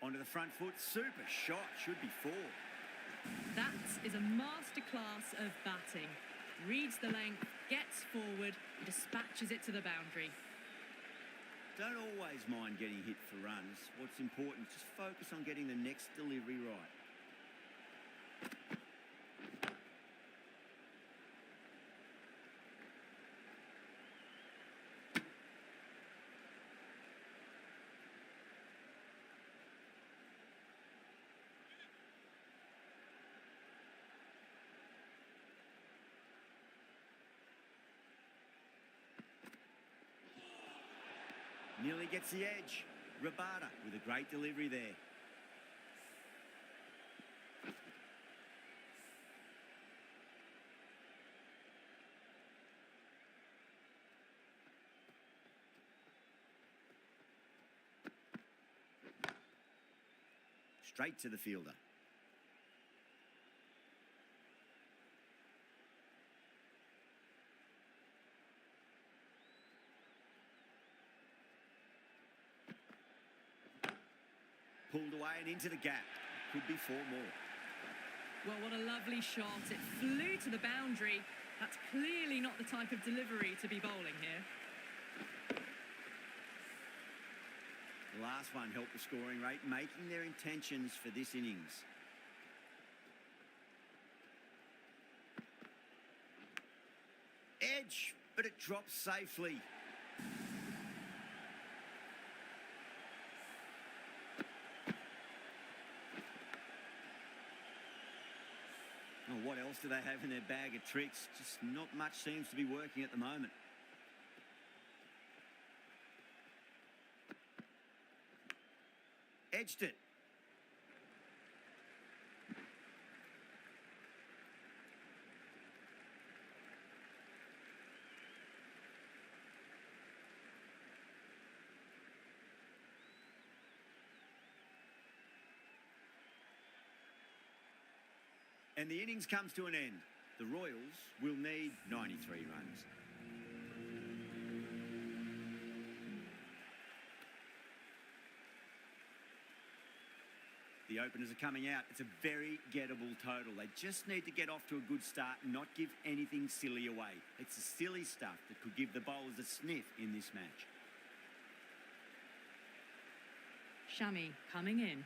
S1: Onto the front foot, super shot, should be 4.
S2: That is a masterclass of batting. Reads the length, gets forward, and dispatches it to the boundary.
S1: Don't always mind getting hit for runs. What's important is just focus on getting the next delivery right. Nearly gets the edge. Rabada with a great delivery there. straight to the fielder. Pulled away and into the gap. Could be 4 more.
S2: Well, what a lovely shot. It flew to the boundary. That's clearly not the type of delivery to be bowling here.
S1: The last one helped the scoring rate, making their intentions for this innings. Edge, but it drops safely. Oh, what else do they have in their bag of tricks? Just not much seems to be working at the moment. Edged it. And the innings comes to an end. The Royals will need 93 runs. The openers are coming out. It's a very gettable total. They just need to get off to a good start and not give anything silly away. It's the silly stuff that could give the bowlers a sniff in this match.
S2: Shami coming in.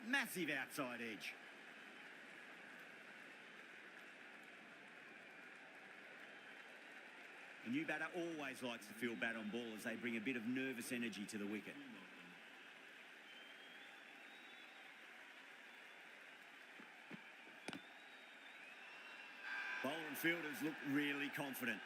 S1: Massive outside edge. A new batter always likes to feel bat on ball as they bring a bit of nervous energy to the wicket. Bowler and fielders look really confident.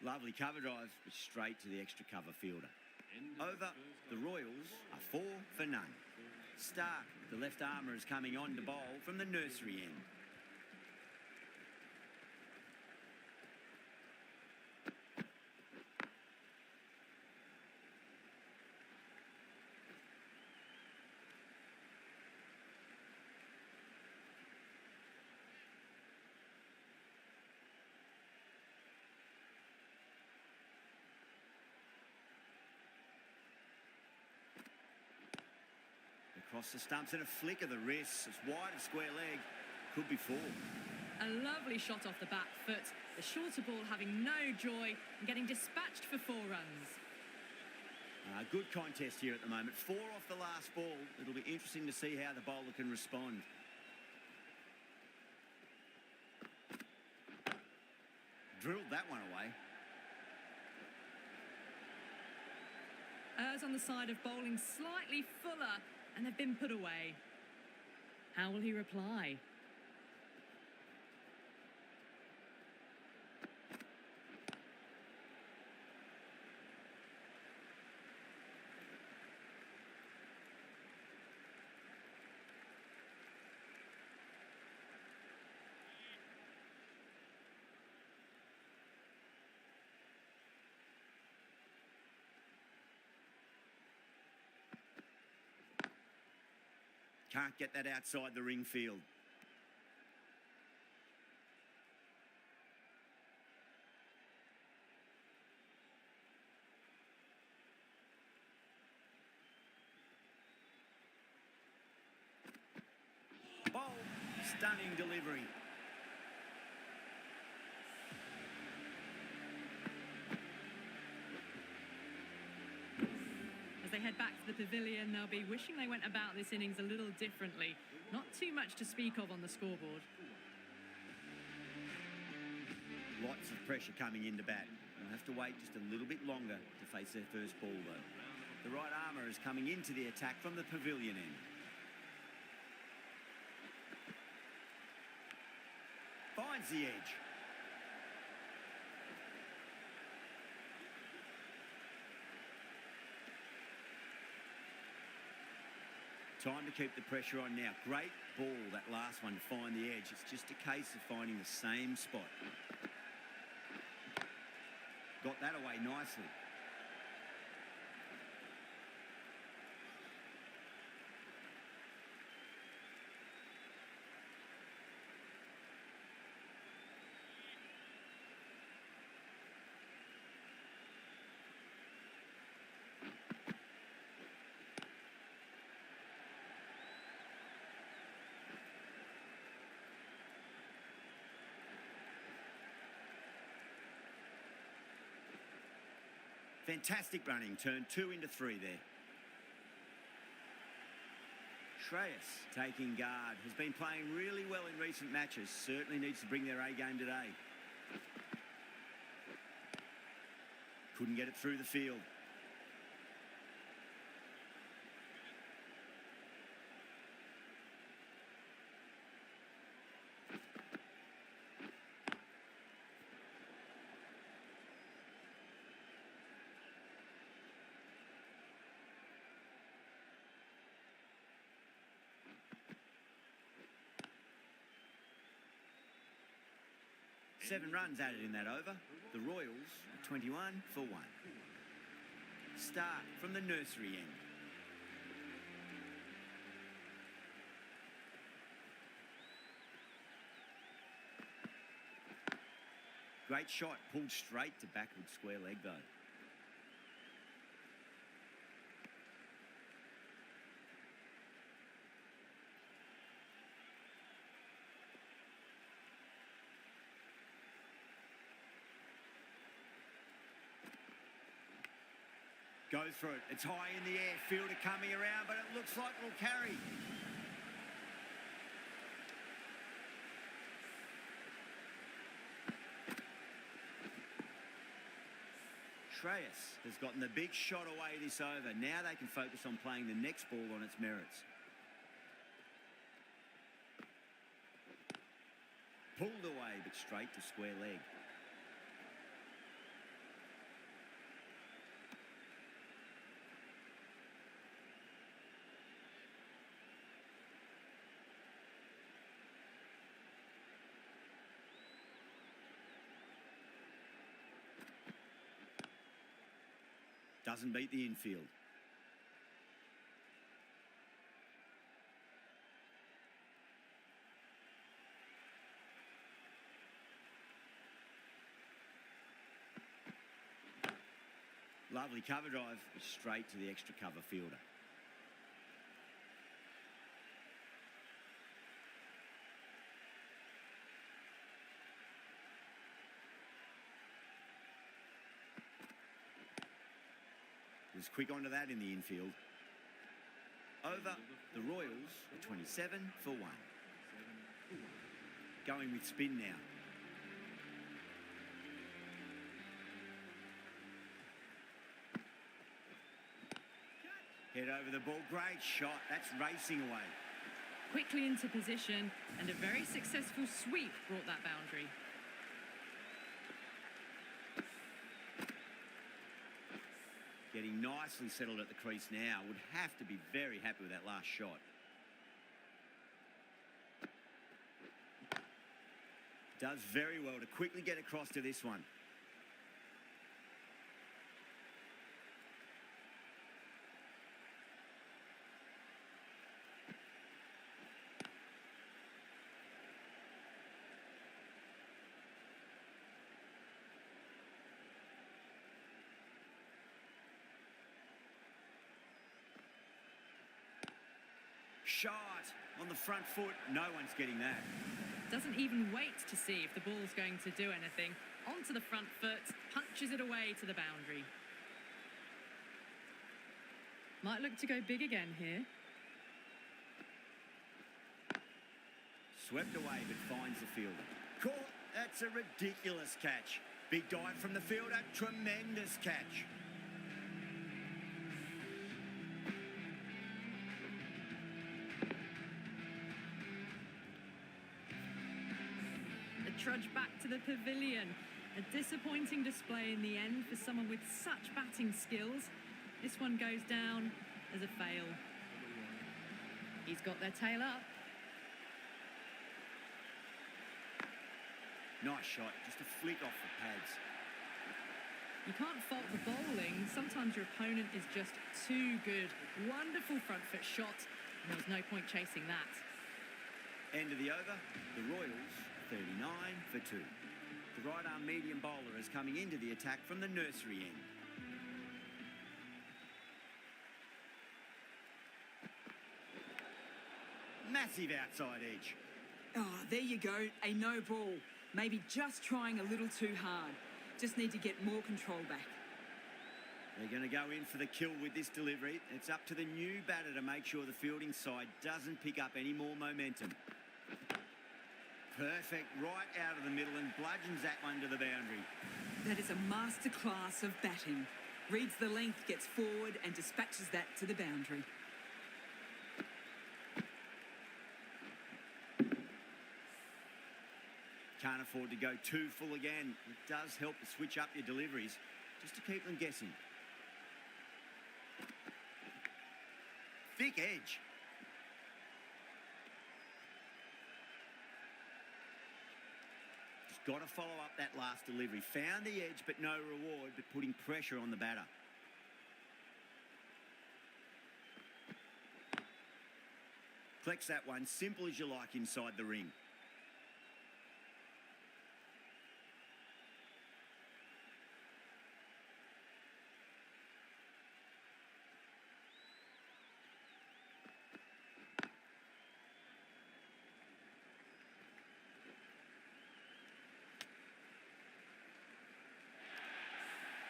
S1: Lovely cover drive, but straight to the extra cover fielder. Over, the Royals are 4 for none. Stark, the left armour, is coming on to bowl from the nursery end. Across the stumps and a flick of the wrist. It's wide of square leg. Could be 4.
S2: A lovely shot off the back foot. The shorter ball having no joy and getting dispatched for 4 runs.
S1: Good contest here at the moment. 4 off the last ball. It'll be interesting to see how the bowler can respond. Drilled that one away.
S2: Errs on the side of bowling slightly fuller, and they've been put away. How will he reply?
S1: Can't get that outside the ring field. Stunning delivery.
S2: As they head back to the pavilion, they'll be wishing they went about this innings a little differently. Not too much to speak of on the scoreboard.
S1: Lots of pressure coming into bat. They'll have to wait just a little bit longer to face their first ball, though. The right armour is coming into the attack from the pavilion end. Finds the edge. Time to keep the pressure on now. Great ball, that last one, to find the edge. It's just a case of finding the same spot. Got that away nicely. Fantastic running, turned 2 into 3 there. Shreyas taking guard, has been playing really well in recent matches, certainly needs to bring their A game today. Couldn't get it through the field. Seven runs added in that over. The Royals are 21 for 1. Start from the nursery end. Great shot, pulled straight to backward square leg though. Goes through it. It's high in the air. Fielder coming around, but it looks like it'll carry. Shreyas has gotten the big shot away this over. Now they can focus on playing the next ball on its merits. Pulled away, but straight to square leg. Doesn't beat the infield. Lovely cover drive, straight to the extra cover fielder. Was quick onto that in the infield. Over, the Royals are 27 for 1. Going with spin now. Head over the ball, great shot, that's racing away.
S2: Quickly into position, and a very successful sweep brought that boundary.
S1: Getting nicely settled at the crease now. Would have to be very happy with that last shot. Does very well to quickly get across to this one. Shot. On the front foot, no one's getting that.
S2: Doesn't even wait to see if the ball's going to do anything. Onto the front foot, punches it away to the boundary. Might look to go big again here.
S1: Swept away but finds the fielder. Caught. That's a ridiculous catch. Big dive from the fielder. Tremendous catch.
S2: A trudge back to the pavilion. A disappointing display in the end for someone with such batting skills. This one goes down as a fail. He's got their tail up.
S1: Nice shot, just a flick off the pads.
S2: You can't fault the bowling. Sometimes your opponent is just too good. Wonderful front foot shot, and there was no point chasing that.
S1: End of the over, the Royals 39 for 2. The right arm medium bowler is coming into the attack from the nursery end. Massive outside edge.
S6: Oh, there you go. A no ball. Maybe just trying a little too hard. Just need to get more control back.
S1: They're going to go in for the kill with this delivery. It's up to the new batter to make sure the fielding side doesn't pick up any more momentum. Perfect, right out of the middle and bludgeons that one to the boundary.
S6: That is a masterclass of batting. Reads the length, gets forward and dispatches that to the boundary.
S1: Can't afford to go too full again. It does help to switch up your deliveries just to keep them guessing. Thick edge. Just got to follow up that last delivery. Found the edge, but no reward, but putting pressure on the batter. Collects that one, simple as you like inside the ring.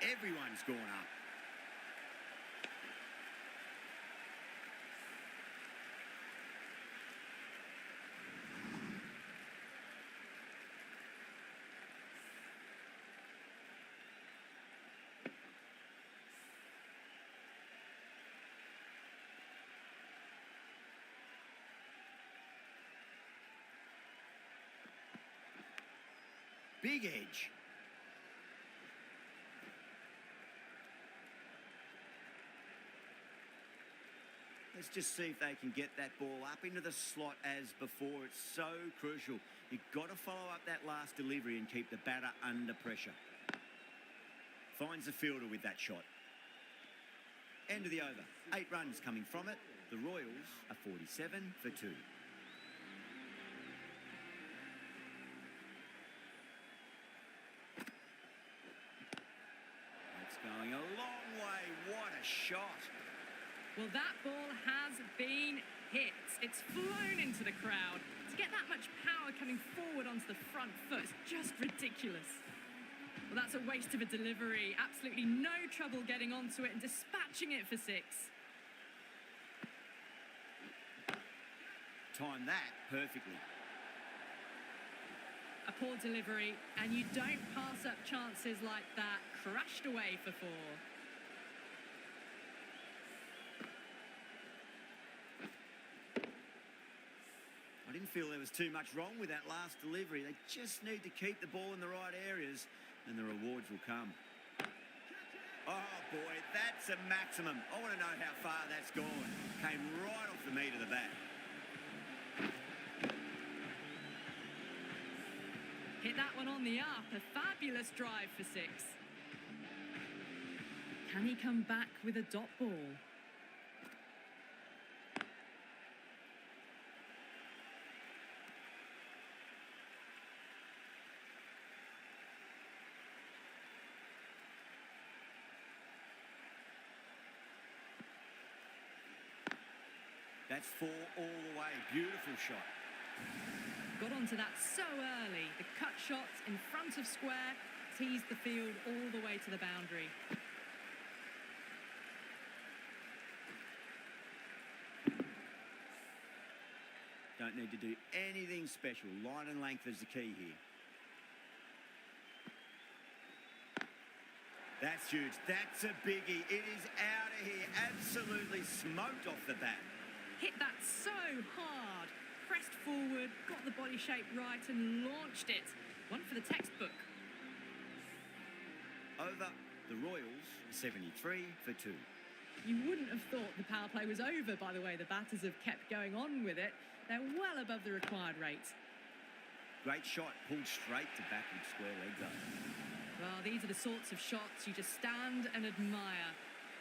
S1: Everyone's gone up. Big edge. Let's just see if they can get that ball up into the slot as before. It's so crucial. You've got to follow up that last delivery and keep the batter under pressure. Finds the fielder with that shot. End of the over. 8 runs coming from it. The Royals are 47 for 2. That's going a long way. What a shot.
S2: Well, that ball has been hit. It's flown into the crowd. To get that much power coming forward onto the front foot is just ridiculous. Well, that's a waste of a delivery. Absolutely no trouble getting onto it and dispatching it for 6.
S1: Timed that perfectly.
S2: A poor delivery, and you don't pass up chances like that. Crashed away for 4.
S1: I didn't feel there was too much wrong with that last delivery. They just need to keep the ball in the right areas and the rewards will come. Oh boy, that's a maximum. I want to know how far that's gone. Came right off the meat of the bat.
S2: Hit that one on the up. A fabulous drive for 6. Can he come back with a dot ball?
S1: That's 4 all the way. Beautiful shot.
S2: Got onto that so early. The cut shots in front of square teased the field all the way to the boundary.
S1: Don't need to do anything special. Line and length is the key here. That's huge. That's a biggie. It is out of here. Absolutely smoked off the bat.
S2: Hit that so hard. Pressed forward, got the body shape right and launched it. One for the textbook.
S1: Over the Royals, 73 for 2.
S2: You wouldn't have thought the power play was over by the way the batters have kept going on with it. They're well above the required rate.
S1: Great shot, pulled straight to backward square leg though.
S2: Well, these are the sorts of shots you just stand and admire.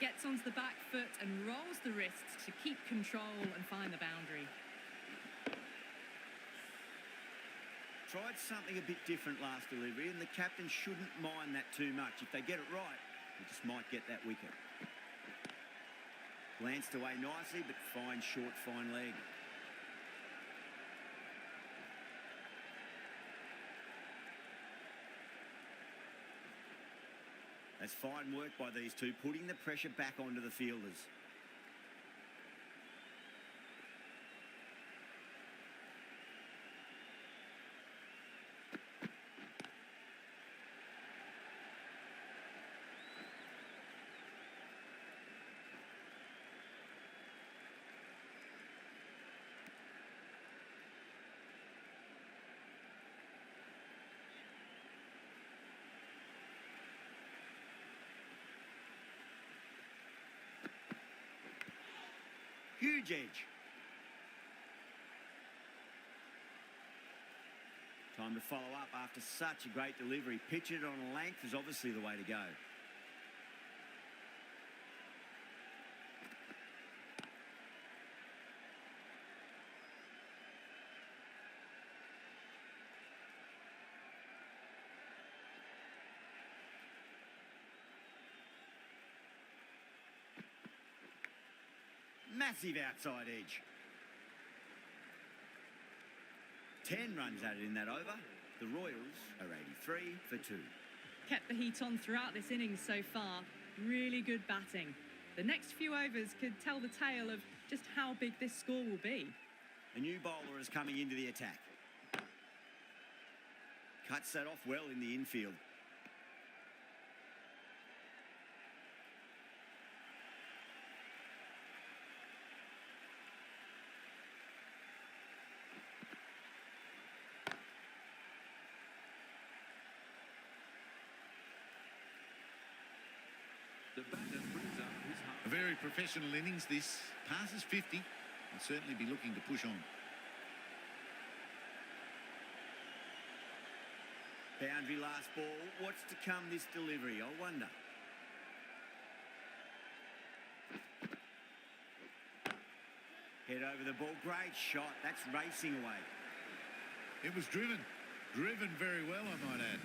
S2: Gets onto the back foot and rolls the wrists to keep control and find the boundary.
S1: Tried something a bit different last delivery, and the captain shouldn't mind that too much. If they get it right, they just might get that wicket. Glanced away nicely, but fine short, fine leg. That's fine work by these two, putting the pressure back onto the fielders. Huge edge. Time to follow up after such a great delivery. Pitch it on length is obviously the way to go. Massive outside edge. 10 runs added in that over. The Royals are 83 for 2.
S2: Kept the heat on throughout this innings so far. Really good batting. The next few overs could tell the tale of just how big this score will be.
S1: A new bowler is coming into the attack. Cuts that off well in the infield.
S3: The batter brings up his half.
S4: A very professional innings this. Passes 50. Will certainly be looking to push on.
S1: Boundary last ball. What's to come this delivery, I wonder. Head over the ball. Great shot. That's racing away.
S4: It was driven. Driven very well, I might add.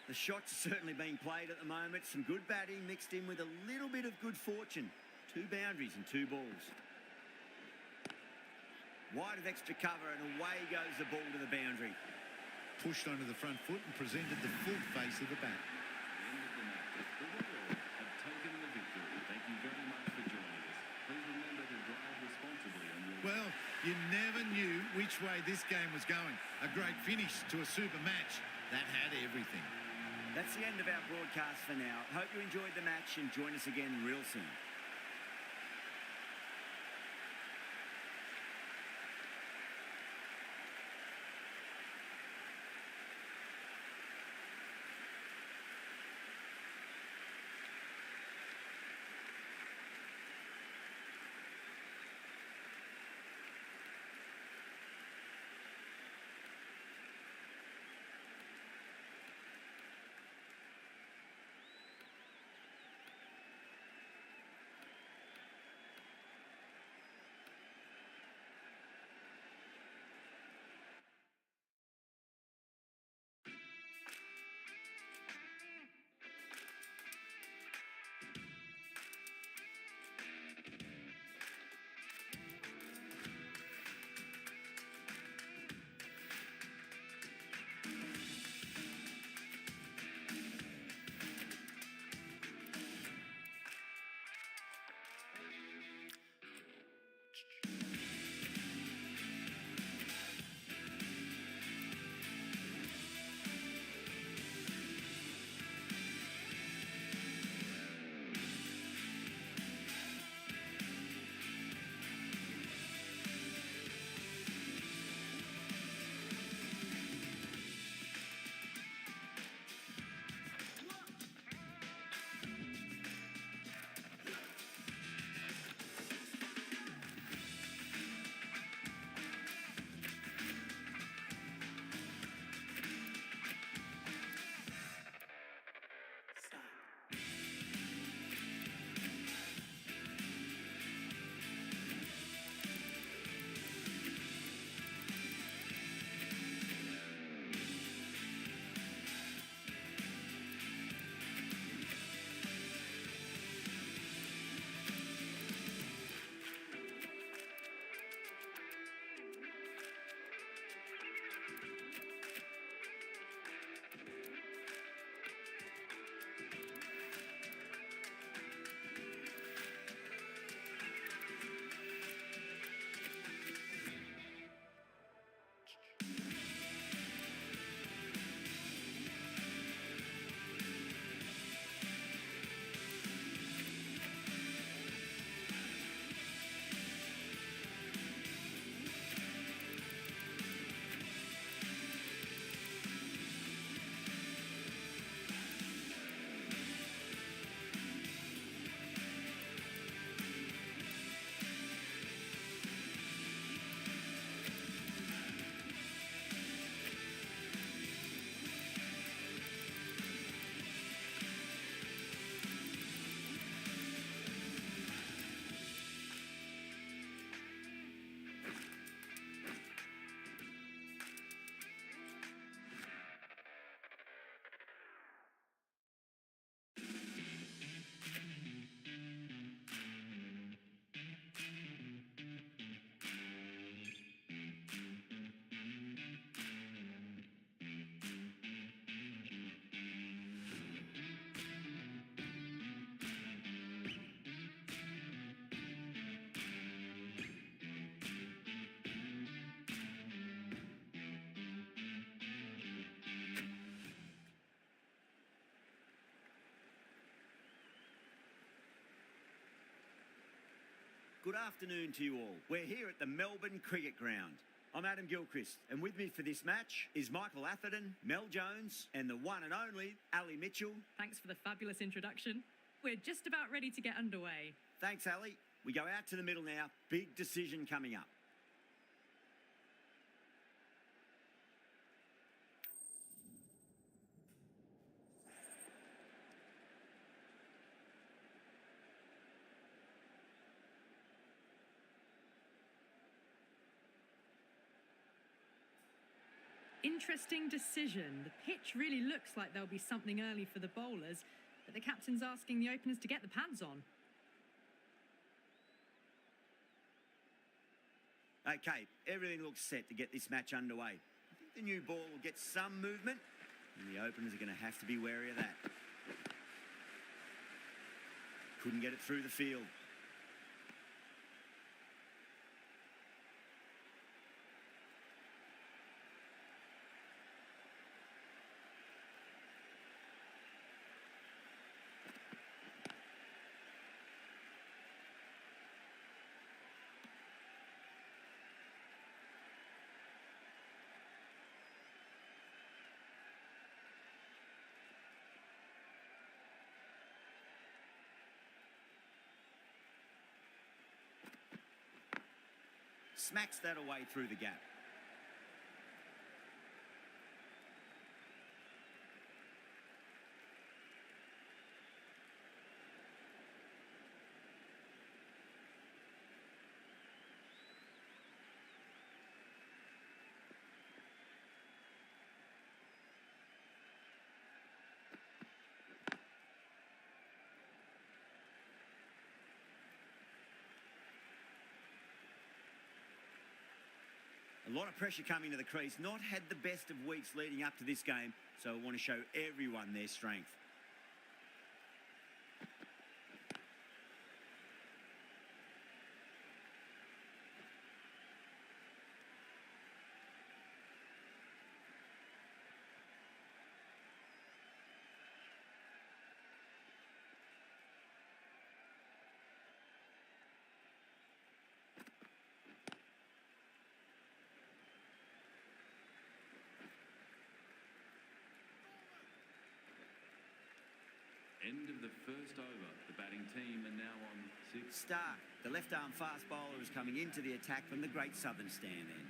S1: The shots are certainly being played at the moment. Some good batting mixed in with a little bit of good fortune. 2 boundaries and 2 balls. Wide of extra cover and away goes the ball to the boundary.
S4: Pushed onto the front foot and presented the full face of the bat.
S3: End of the match. The Royals have taken the victory. Thank you very much for joining us. Please remember to drive responsibly on your...
S4: Well, you never knew which way this game was going. A great finish to a super match. That had everything.
S1: That's the end of our broadcast for now. Hope you enjoyed the match and join us again real soon. good afternoon to you all. We're here at the Melbourne Cricket Ground. I'm Adam Gilchrist, and with me for this match is Michael Atherton, Mel Jones, and the one and only Ali Mitchell.
S2: Thanks for the fabulous introduction. We're just about ready to get underway.
S1: Thanks, Ali. We go out to the middle now. Big decision coming up.
S2: Interesting decision. The pitch really looks like there'll be something early for the bowlers, but the captain's asking the openers to get the pads on.
S1: Okay, everything looks set to get this match underway. I think the new ball will get some movement, and the openers are going to have to be wary of that. Couldn't get it through the field. Smacks that away through the gap. A lot of pressure coming to the crease. Not had the best of weeks leading up to this game, so I want to show everyone their strength.
S3: End of the first over. The batting team are now on 6.
S1: Stark, the left-arm fast bowler, is coming into the attack from the Great Southern Stand end.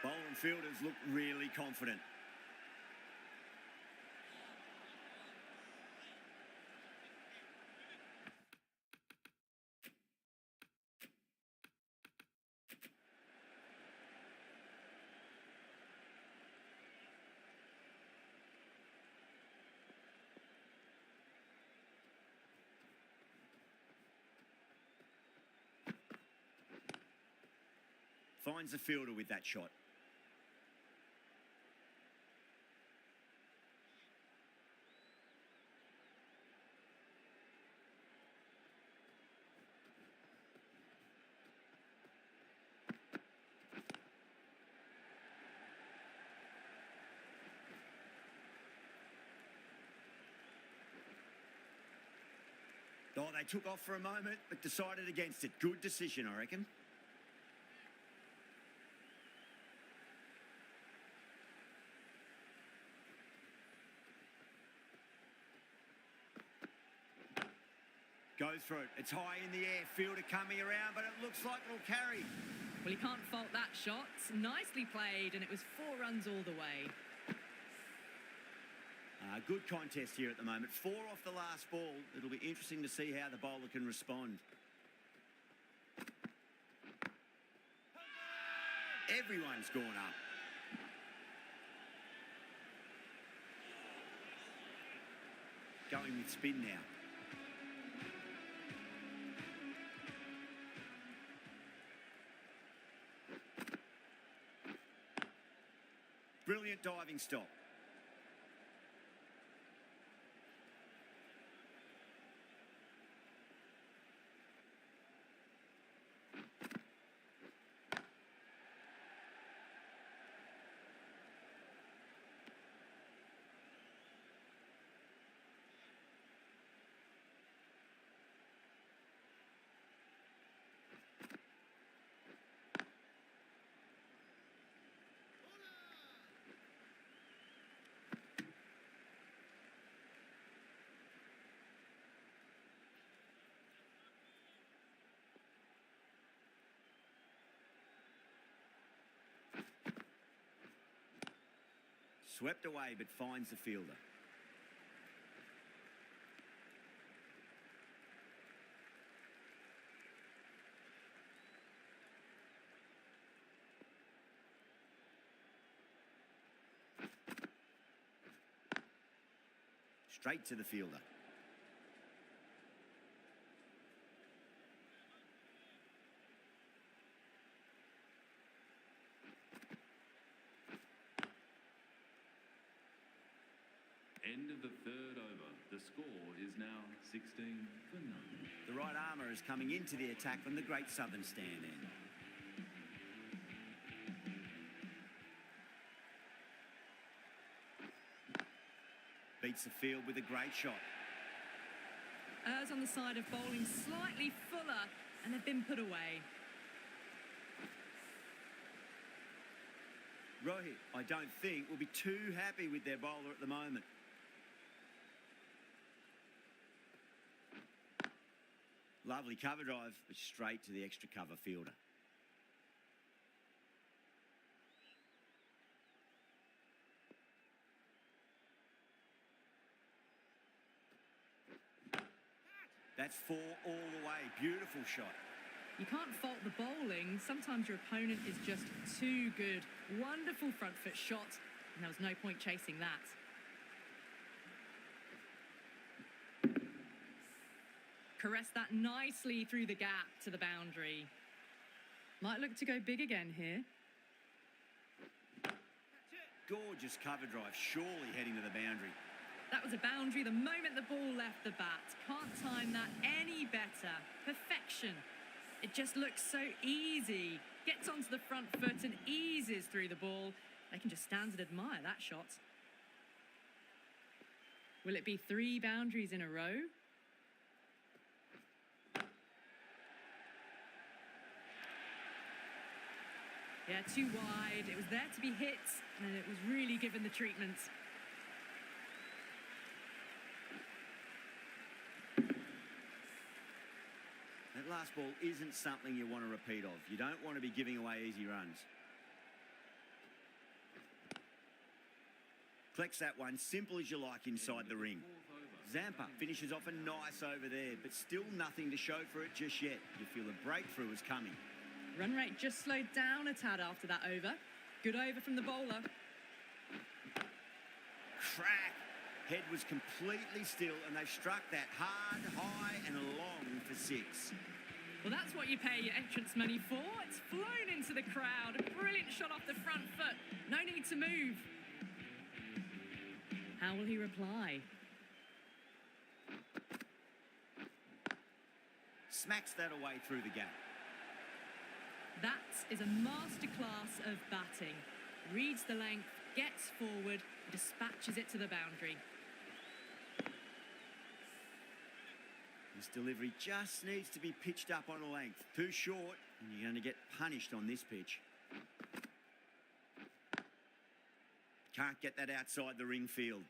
S1: Bowling fielders look really confident. Finds the fielder with that shot. Oh, they took off for a moment, but decided against it. Good decision, I reckon. Goes through it. It's high in the air. Fielder coming around, but it looks like it'll carry.
S2: Well, you can't fault that shot. Nicely played, and it was 4 runs all the way.
S1: Good contest here at the moment. 4 off the last ball. It'll be interesting to see how the bowler can respond. Everyone's gone up. Going with spin now. Brilliant diving stop. Swept away, but finds the fielder. Straight to the fielder.
S3: End of the third over. The score is now 16 for none.
S1: The right armour is coming into the attack from the Great Southern stand end. Beats the field with a great shot.
S2: Errs on the side of bowling slightly fuller, and they've been put away.
S1: Rohit, I don't think, will be too happy with their bowler at the moment. Lovely cover drive, but straight to the extra cover fielder. That's 4 all the way. Beautiful shot.
S2: You can't fault the bowling. Sometimes your opponent is just too good. Wonderful front foot shot, and there was no point chasing that. Caressed that nicely through the gap to the boundary. Might look to go big again here.
S1: Gorgeous cover drive, surely heading to the boundary.
S2: That was a boundary the moment the ball left the bat. Can't time that any better. Perfection. It just looks so easy. Gets onto the front foot and eases through the ball. They can just stand and admire that shot. Will it be 3 boundaries in a row? Yeah, too wide. It was there to be hit, and it was really given the treatment.
S1: That last ball isn't something you want to repeat of. You don't want to be giving away easy runs. Collects that one, simple as you like inside the ring. Zampa finishes off a nice over there, but still nothing to show for it just yet. You feel a breakthrough is coming.
S2: Run rate just slowed down a tad after that over. Good over from the bowler.
S1: Crack. Head was completely still, and they've struck that hard, high and long for 6.
S2: Well, that's what you pay your entrance money for. It's flown into the crowd. A brilliant shot off the front foot. No need to move. How will he reply?
S1: Smacks that away through the gap.
S2: That is a masterclass of batting. Reads the length, gets forward, dispatches it to the boundary.
S1: This delivery just needs to be pitched up on a length. Too short, and you're going to get punished on this pitch. Can't get that outside the ring field.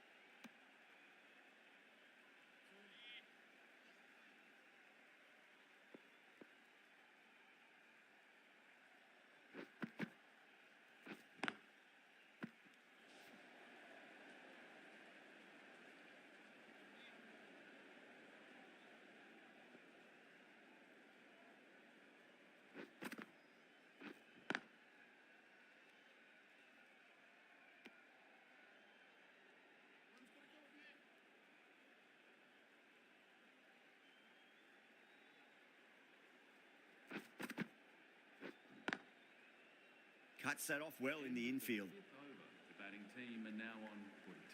S1: Cuts that off well in the infield.
S3: Over. The batting team are now on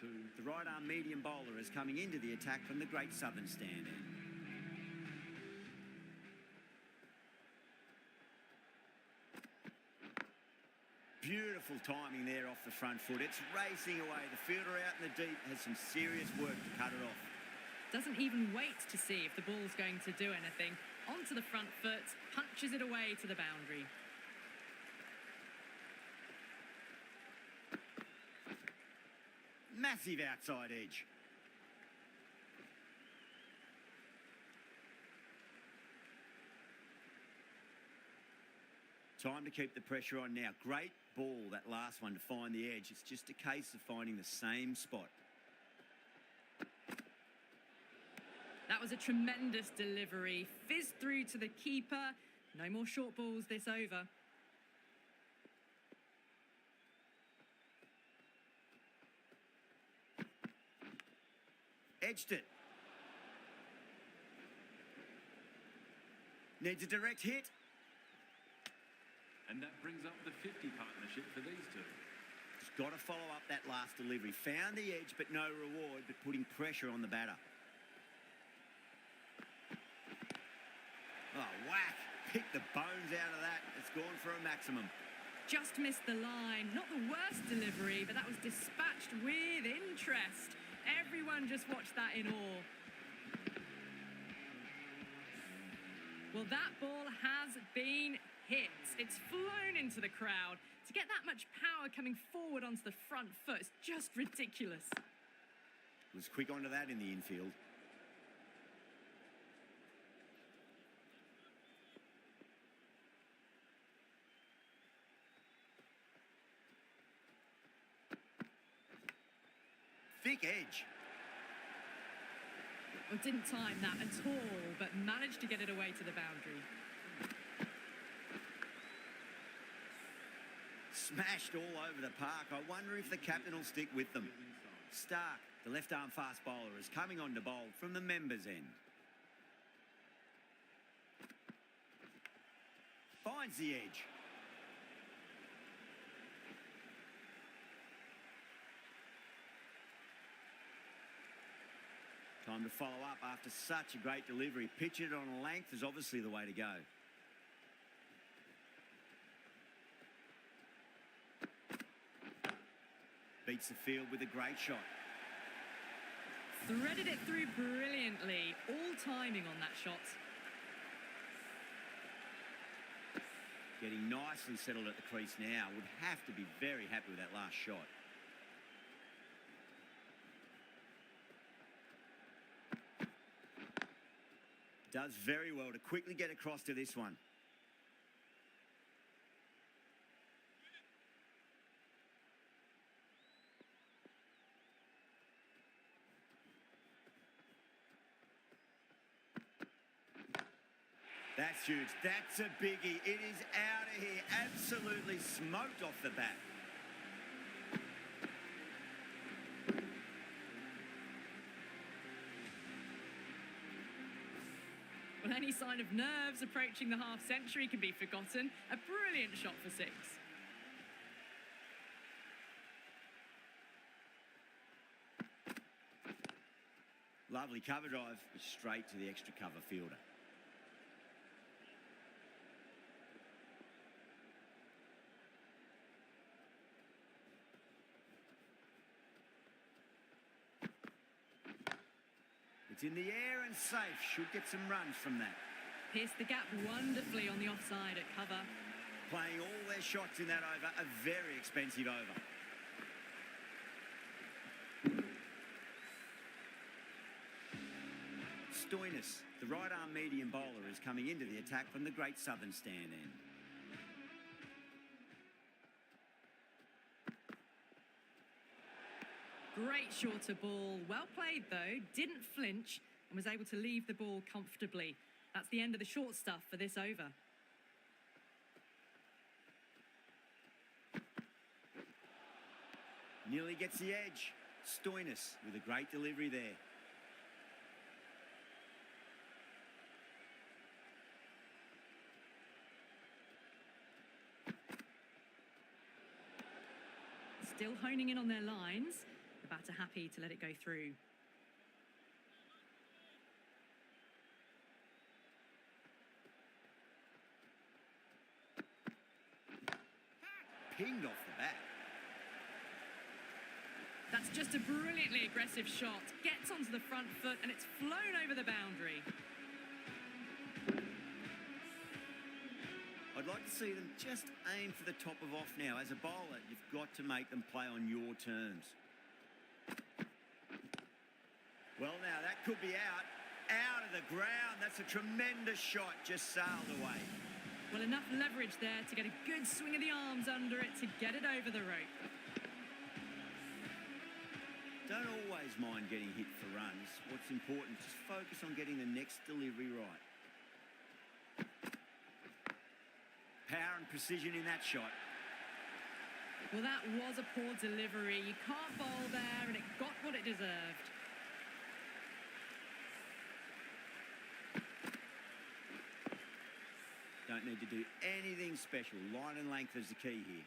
S3: 42.
S1: The right arm medium bowler is coming into the attack from the Great Southern stand end. Beautiful timing there off the front foot. It's racing away. The fielder out in the deep has some serious work to cut it off.
S2: Doesn't even wait to see if the ball's going to do anything. Onto the front foot, punches it away to the boundary.
S1: Massive outside edge. Time to keep the pressure on now. Great ball, that last one, to find the edge. It's just a case of finding the same spot.
S2: That was a tremendous delivery. Fizzed through to the keeper. No more short balls this over.
S1: Edged it. Needs a direct hit.
S3: And that brings up the 50 partnership for these two.
S1: Just got to follow up that last delivery. Found the edge, but no reward, but putting pressure on the batter. Oh, whack. Picked the bones out of that. It's gone for a maximum.
S2: Just missed the line. Not the worst delivery, but that was dispatched with interest. Everyone just watched that in awe. Well, that ball has been hit. It's flown into the crowd. To get that much power coming forward onto the front foot is just ridiculous.
S1: Was quick onto that in the infield. Thick edge.
S2: Well, didn't time that at all, but managed to get it away to the boundary.
S1: Smashed all over the park. I wonder if the captain will stick with them. Stark, the left-arm fast bowler, is coming on to bowl from the members' end. Finds the edge. Time to follow up after such a great delivery. Pitch it on a length is obviously the way to go. Beats the field with a great shot.
S2: Threaded it through brilliantly. All timing on that shot.
S1: Getting nicely settled at the crease now. Would have to be very happy with that last shot. Does very well to quickly get across to this one. That's huge. That's a biggie. It is out of here. Absolutely smoked off the bat.
S2: Well, any sign of nerves approaching the half-century can be forgotten. A brilliant shot for six.
S1: Lovely cover drive, but straight to the extra cover fielder. It's in the air and safe. Should get some runs from that.
S2: Pierced the gap wonderfully on the offside at cover.
S1: Playing all their shots in that over. A very expensive over. Stoinis, the right arm medium bowler, is coming into the attack from the Great Southern stand end.
S2: Great shorter ball. Well played, though. Didn't flinch and was able to leave the ball comfortably. That's the end of the short stuff for this over.
S1: Nearly gets the edge. Stoinis with a great delivery there.
S2: still honing in on their lines. The batter happy to let it go through.
S1: Pinged off the bat.
S2: That's just a brilliantly aggressive shot. Gets onto the front foot and it's flown over the boundary.
S1: I'd like to see them just aim for the top of off now. As a bowler, you've got to make them play on your terms. Well, now, that could be out. Out of the ground. That's a tremendous shot. Just sailed away.
S2: Well, enough leverage there to get a good swing of the arms under it to get it over the rope.
S1: Don't always mind getting hit for runs. What's important, just focus on getting the next delivery right. Power and precision in that shot.
S2: Well, that was a poor delivery. You can't bowl there, and it got what it deserved.
S1: Don't need to do anything special. Line and length is the key here.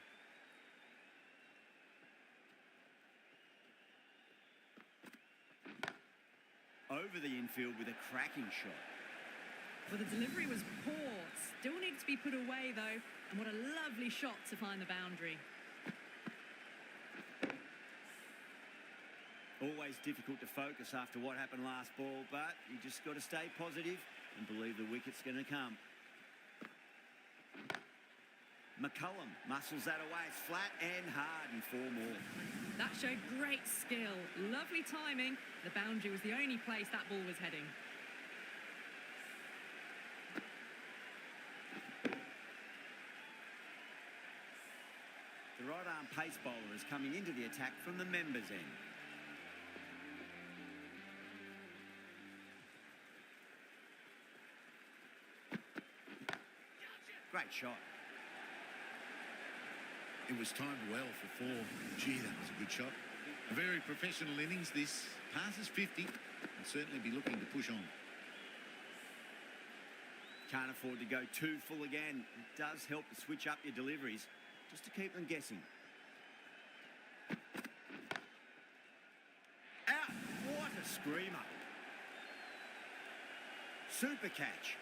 S1: Over the infield with a cracking shot.
S2: Well, the delivery was poor. Still needs to be put away, though. And what a lovely shot to find the boundary.
S1: Always difficult to focus after what happened last ball, but you just got to stay positive and believe the wicket's going to come. McCullum muscles that away. It's flat and hard and 4 more.
S2: That showed great skill. Lovely timing. The boundary was the only place that ball was heading.
S1: The right-arm pace bowler is coming into the attack from the members' end. Great shot.
S4: It was timed well for 4. Gee, that was a good shot. A very professional innings. This passes 50. Will certainly be looking to push on.
S1: Can't afford to go too full again. It does help to switch up your deliveries just to keep them guessing. Out! What a screamer. Super catch.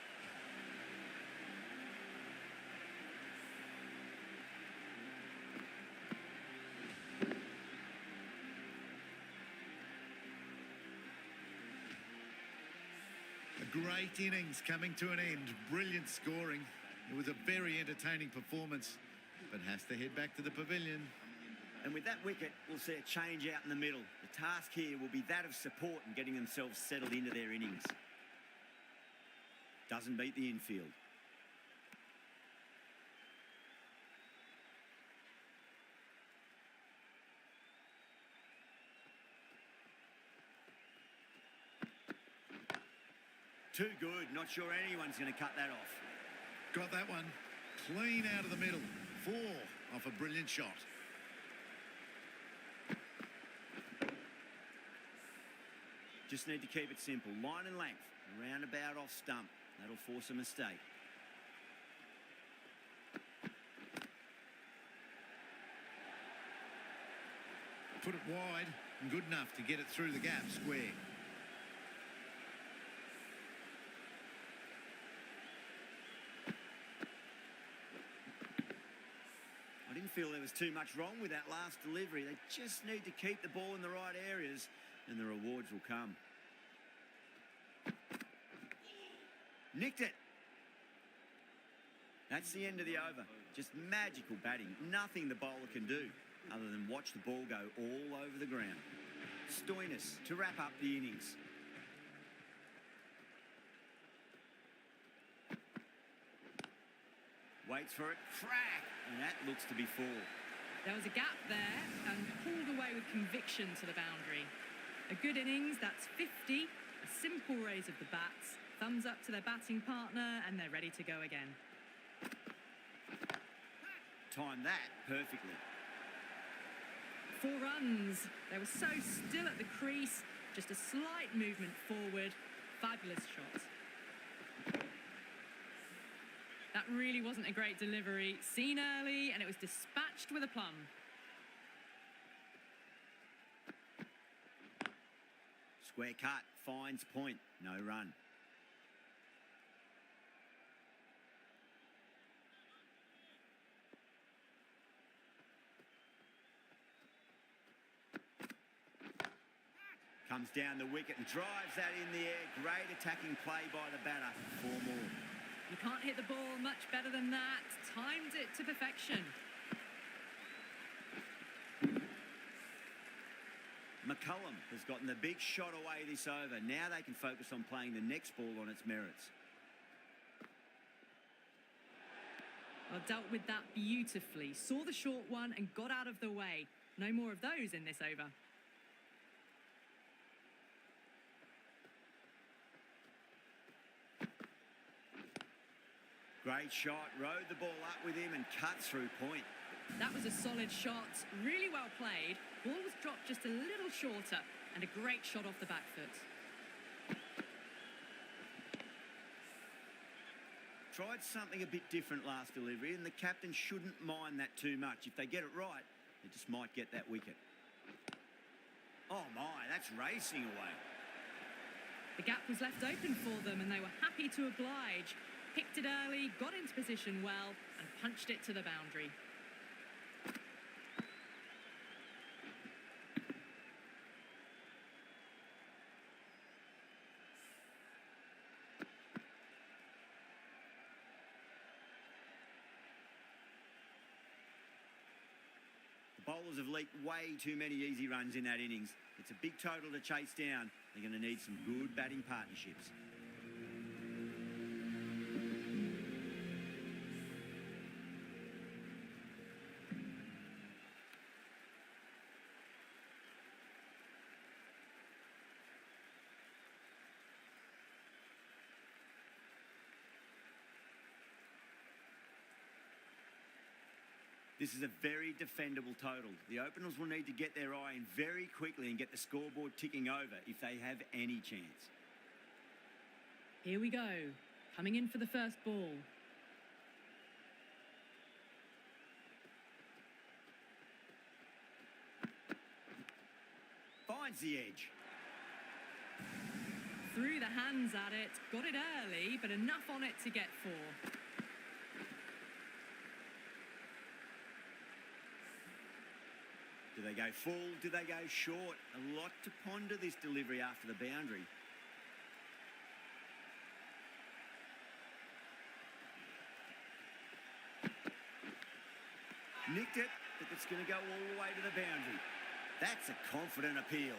S4: A great innings coming to an end. Brilliant scoring. It was a very entertaining performance, but has to head back to the pavilion.
S1: And with that wicket, we'll see a change out in the middle. The task here will be that of support and getting themselves settled into their innings. Doesn't beat the infield. Too good. Not sure anyone's going to cut that off.
S4: Got that one. Clean out of the middle. 4 off a brilliant shot.
S1: Just need to keep it simple. Line and length. Roundabout off stump. That'll force a mistake.
S4: Put it wide and good enough to get it through the gap square.
S1: I didn't feel there was too much wrong with that last delivery. They just need to keep the ball in the right areas and the rewards will come. Nicked it. That's the end of the over. Just magical batting. Nothing the bowler can do other than watch the ball go all over the ground. Stoinis to wrap up the innings. Waits for it. Crack! And that looks to be 4.
S2: There was a gap there and pulled away with conviction to the boundary. A good innings, that's 50. A simple raise of the bats. Thumbs up to their batting partner and they're ready to go again.
S1: Timed that perfectly.
S2: 4 runs. They were so still at the crease. Just a slight movement forward. Fabulous shot. That really wasn't a great delivery. Seen early and it was dispatched with aplomb.
S1: Square cut, finds point, no run. Comes down the wicket and drives that in the air. Great attacking play by the batter. 4 more.
S2: You can't hit the ball much better than that. Timed it to perfection.
S1: McCullum has gotten the big shot away this over. Now they can focus on playing the next ball on its merits.
S2: Well, dealt with that beautifully. Saw the short one and got out of the way. No more of those in this over.
S1: Great shot, rode the ball up with him and cut through point.
S2: That was a solid shot, really well played. Ball was dropped just a little shorter and a great shot off the back foot.
S1: Tried something a bit different last delivery, and the captain shouldn't mind that too much. If they get it right, they just might get that wicket. Oh my, that's racing away.
S2: The gap was left open for them and they were happy to oblige. Picked it early, got into position well and punched it to the boundary.
S1: The bowlers have leaked way too many easy runs in that innings. It's a big total to chase down. They're going to need some good batting partnerships. This is a very defendable total. The openers will need to get their eye in very quickly and get the scoreboard ticking over if they have any chance.
S2: Here we go. Coming in for the first ball.
S1: Finds the edge.
S2: Threw the hands at it, got it early, but enough on it to get 4.
S1: Do they go full? Do they go short? A lot to ponder this delivery after the boundary. Nicked it, but it's going to go all the way to the boundary. That's a confident appeal.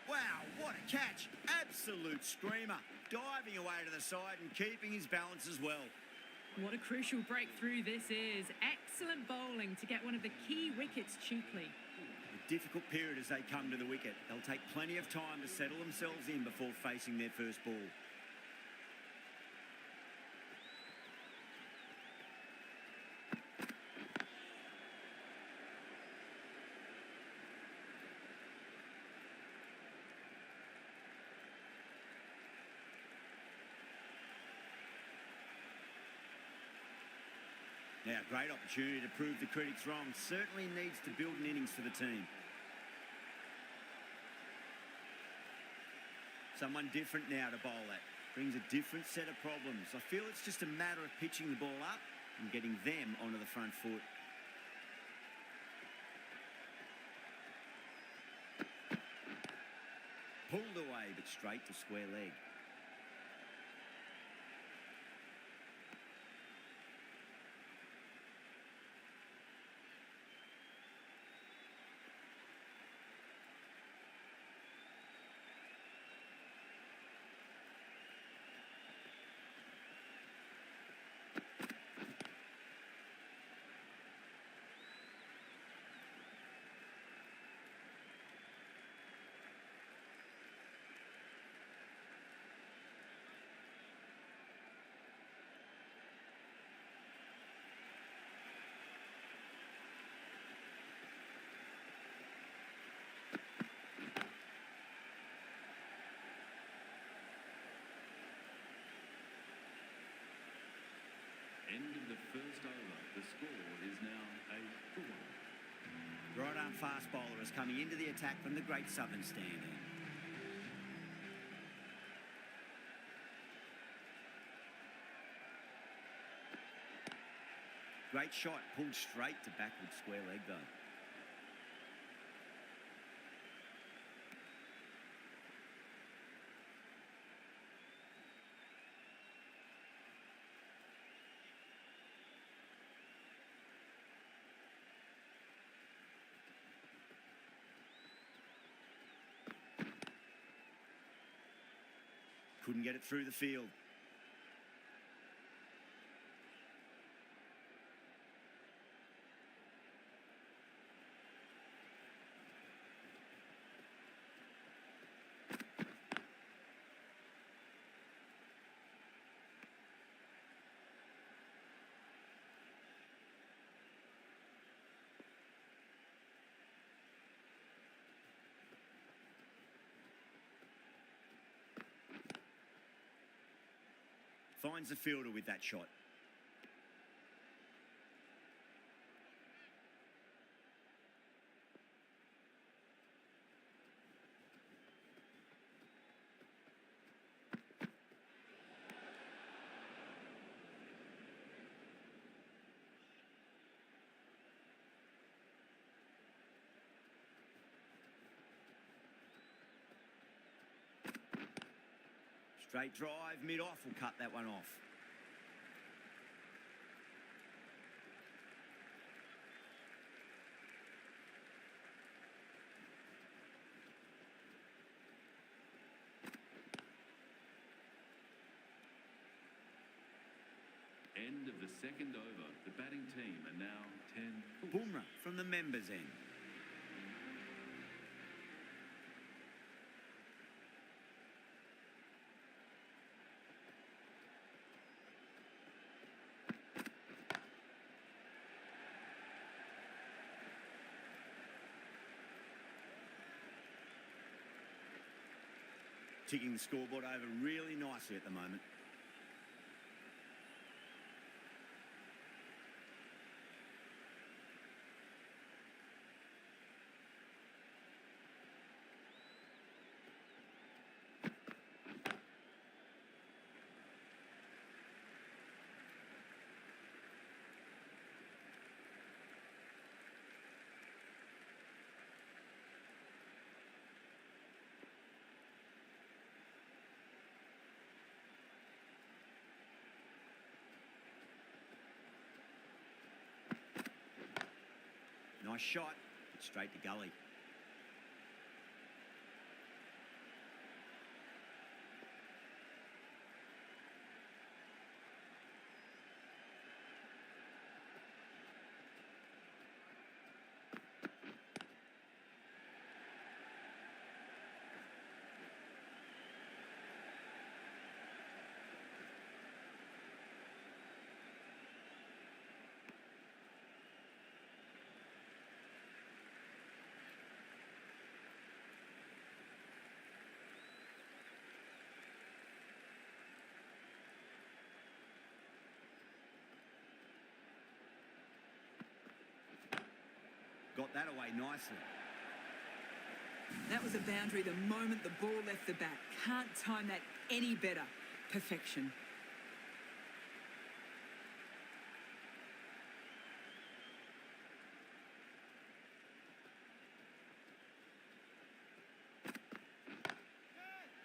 S1: Wow, what a catch. Absolute screamer. Diving away to the side and keeping his balance as well.
S2: What a crucial breakthrough this is. Excellent bowling to get one of the key wickets cheaply.
S1: A difficult period as they come to the wicket. They'll take plenty of time to settle themselves in before facing their first ball. Now, great opportunity to prove the critics wrong. Certainly needs to build an innings for the team. Someone different now to bowl at. Brings a different set of problems. I feel it's just a matter of pitching the ball up and getting them onto the front foot. Pulled away, but straight to square leg. right-arm fast bowler is coming into the attack from the Great Southern Stand end. Great shot, pulled straight to backward square leg though. Couldn't get it through the field. Finds the fielder with that shot. Straight drive, mid-off will cut that one off.
S3: End of the second over. The batting team are now 10.
S1: Boomerang from the members' end. Ticking the scoreboard over really nicely at the moment. Nice shot, straight to gully. Got that away nicely.
S6: That was a boundary the moment the ball left the bat. Can't time that any better. Perfection.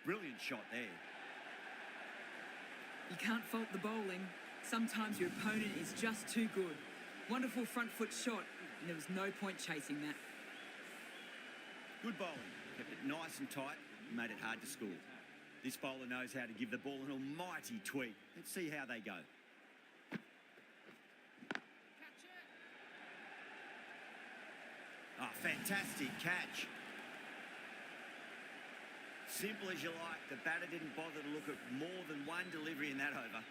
S1: Brilliant shot there.
S6: You can't fault the bowling. Sometimes your opponent is just too good. Wonderful front foot shot, and there was no point chasing that.
S1: Good bowling. Kept it nice and tight and made it hard to score. This bowler knows how to give the ball an almighty tweak. Let's see how they go. Oh, fantastic catch. Simple as you like. The batter didn't bother to look at more than one delivery in that over.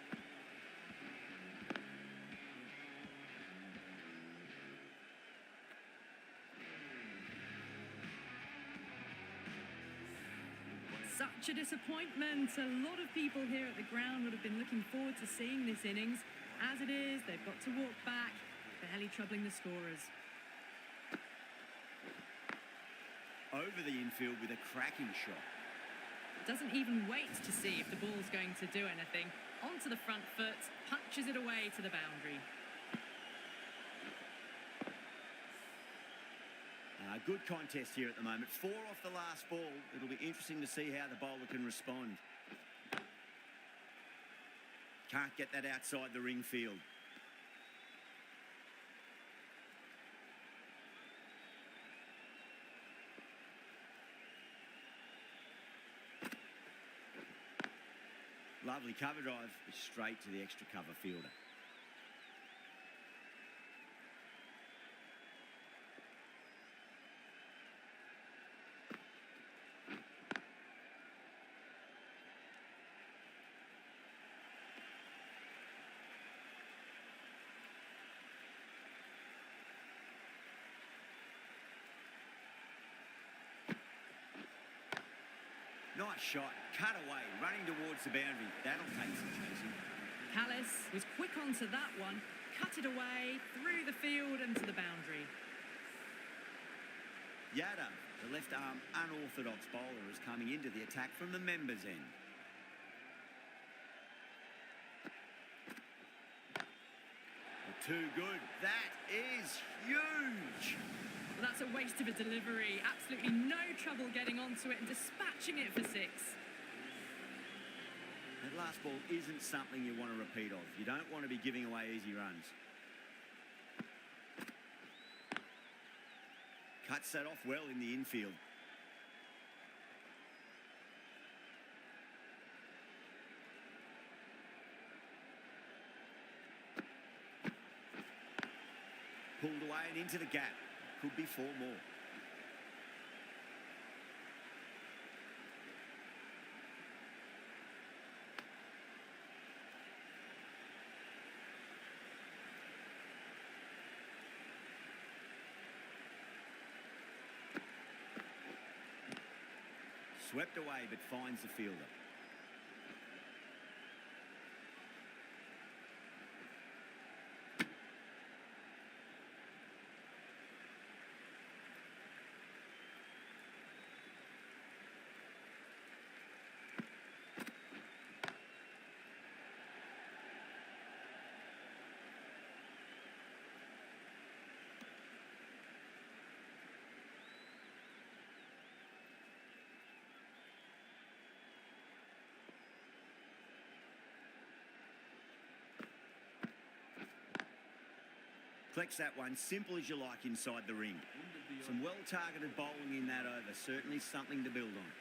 S2: Such a disappointment. A lot of people here at the ground would have been looking forward to seeing this innings. As it is, they've got to walk back, barely troubling the scorers.
S1: over the infield with a cracking shot.
S2: Doesn't even wait to see if the ball's going to do anything. Onto the front foot, punches it away to the boundary.
S1: Good contest here at the moment. 4 off the last ball. It'll be interesting to see how the bowler can respond. Can't get that outside the ring field. Lovely cover drive, but straight to the extra cover fielder. Nice shot, cut away, running towards the boundary. That'll take some chasing.
S2: Callis was quick onto that one, cut it away, through the field and to the boundary.
S1: Yada, the left-arm unorthodox bowler, is coming into the attack from the members' end. Too good. That is huge.
S2: Well, that's a waste of a delivery. Absolutely no trouble getting onto it and dispatching it for 6.
S1: That last ball isn't something you want to repeat of. You don't want to be giving away easy runs. Cuts that off well in the infield. Pulled away and into the gap. Could be 4 more. Swept away, but finds the fielder. Collects that one, simple as you like, inside the ring. Some well-targeted bowling in that over, certainly something to build on.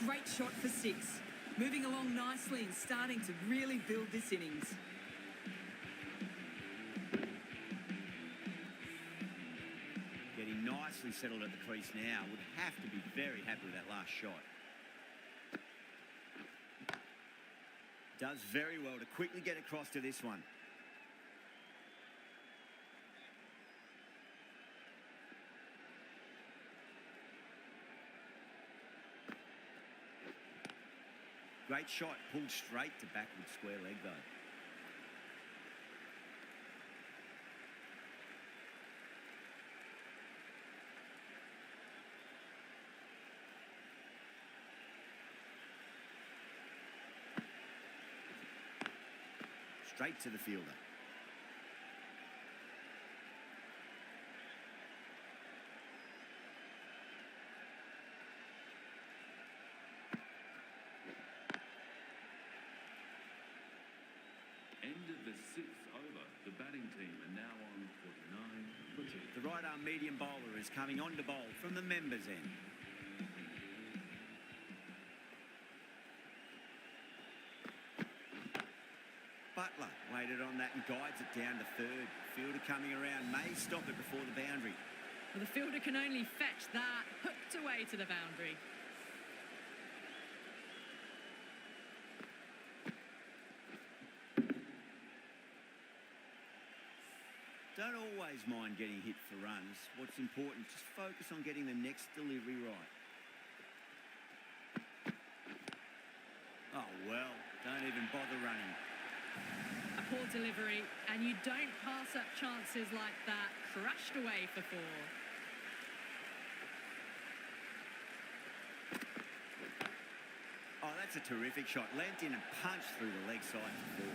S6: Great shot for 6. Moving along nicely and starting to really build this innings.
S1: Getting nicely settled at the crease now. Would have to be very happy with that last shot. Does very well to quickly get across to this one. Great shot, pulled straight to backward square leg though. Straight to the fielder.
S3: End of the 6th over. The batting team are now on 49 for 2.
S1: The right arm medium bowler is coming on to bowl from the members' end. Butler waited on that and guides it down to third. Fielder coming around, may stop it before the boundary.
S2: Well, the fielder can only fetch that, hooked away to the boundary.
S1: Don't always mind getting hit for runs. What's important, just focus on getting the next delivery right. Oh, well, don't even bother running.
S2: A poor delivery, and you don't pass up chances like that. Crashed away for 4.
S1: Oh, that's a terrific shot. Leant in and punched through the leg side for 4.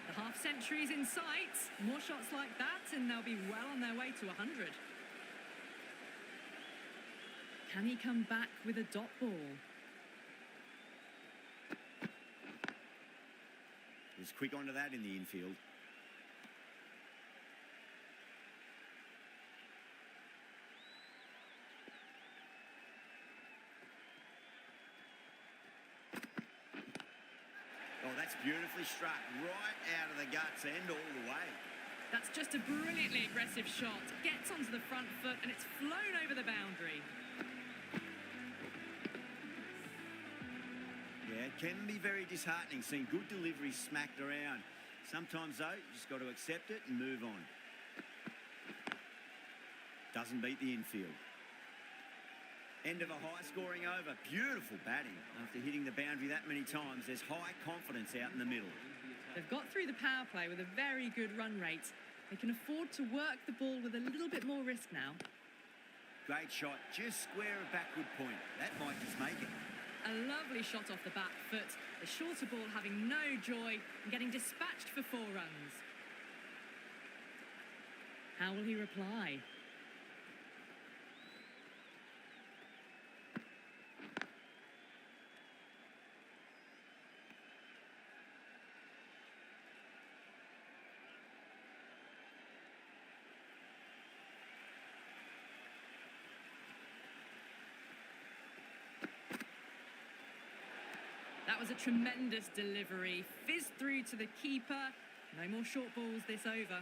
S2: The half-century's in sight. More shots like that, and they'll be well on their way to 100. Can he come back with a dot ball?
S1: Was quick onto that in the infield. Oh, that's beautifully struck. Right out of the guts and all the way.
S2: That's just a brilliantly aggressive shot. Gets onto the front foot, and it's flown over the boundary.
S1: Yeah, it can be very disheartening seeing good deliveries smacked around. Sometimes, though, you just got to accept it and move on. Doesn't beat the infield. End of a high-scoring over. Beautiful batting. After hitting the boundary that many times, there's high confidence out in the middle.
S2: They've got through the power play with a very good run rate. They can afford to work the ball with a little bit more risk now.
S1: Great shot. Just square of backward point. That might just make it.
S2: A lovely shot off the back foot. The shorter ball having no joy and getting dispatched for 4 runs. How will he reply? That was a tremendous delivery. Fizzed through to the keeper. No more short balls this over.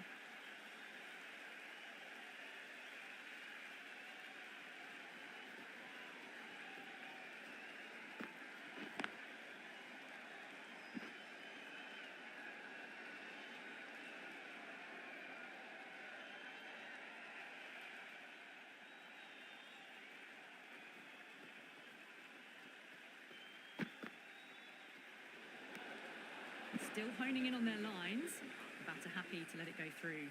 S2: Still honing in on their lines. The batter happy to let it go through.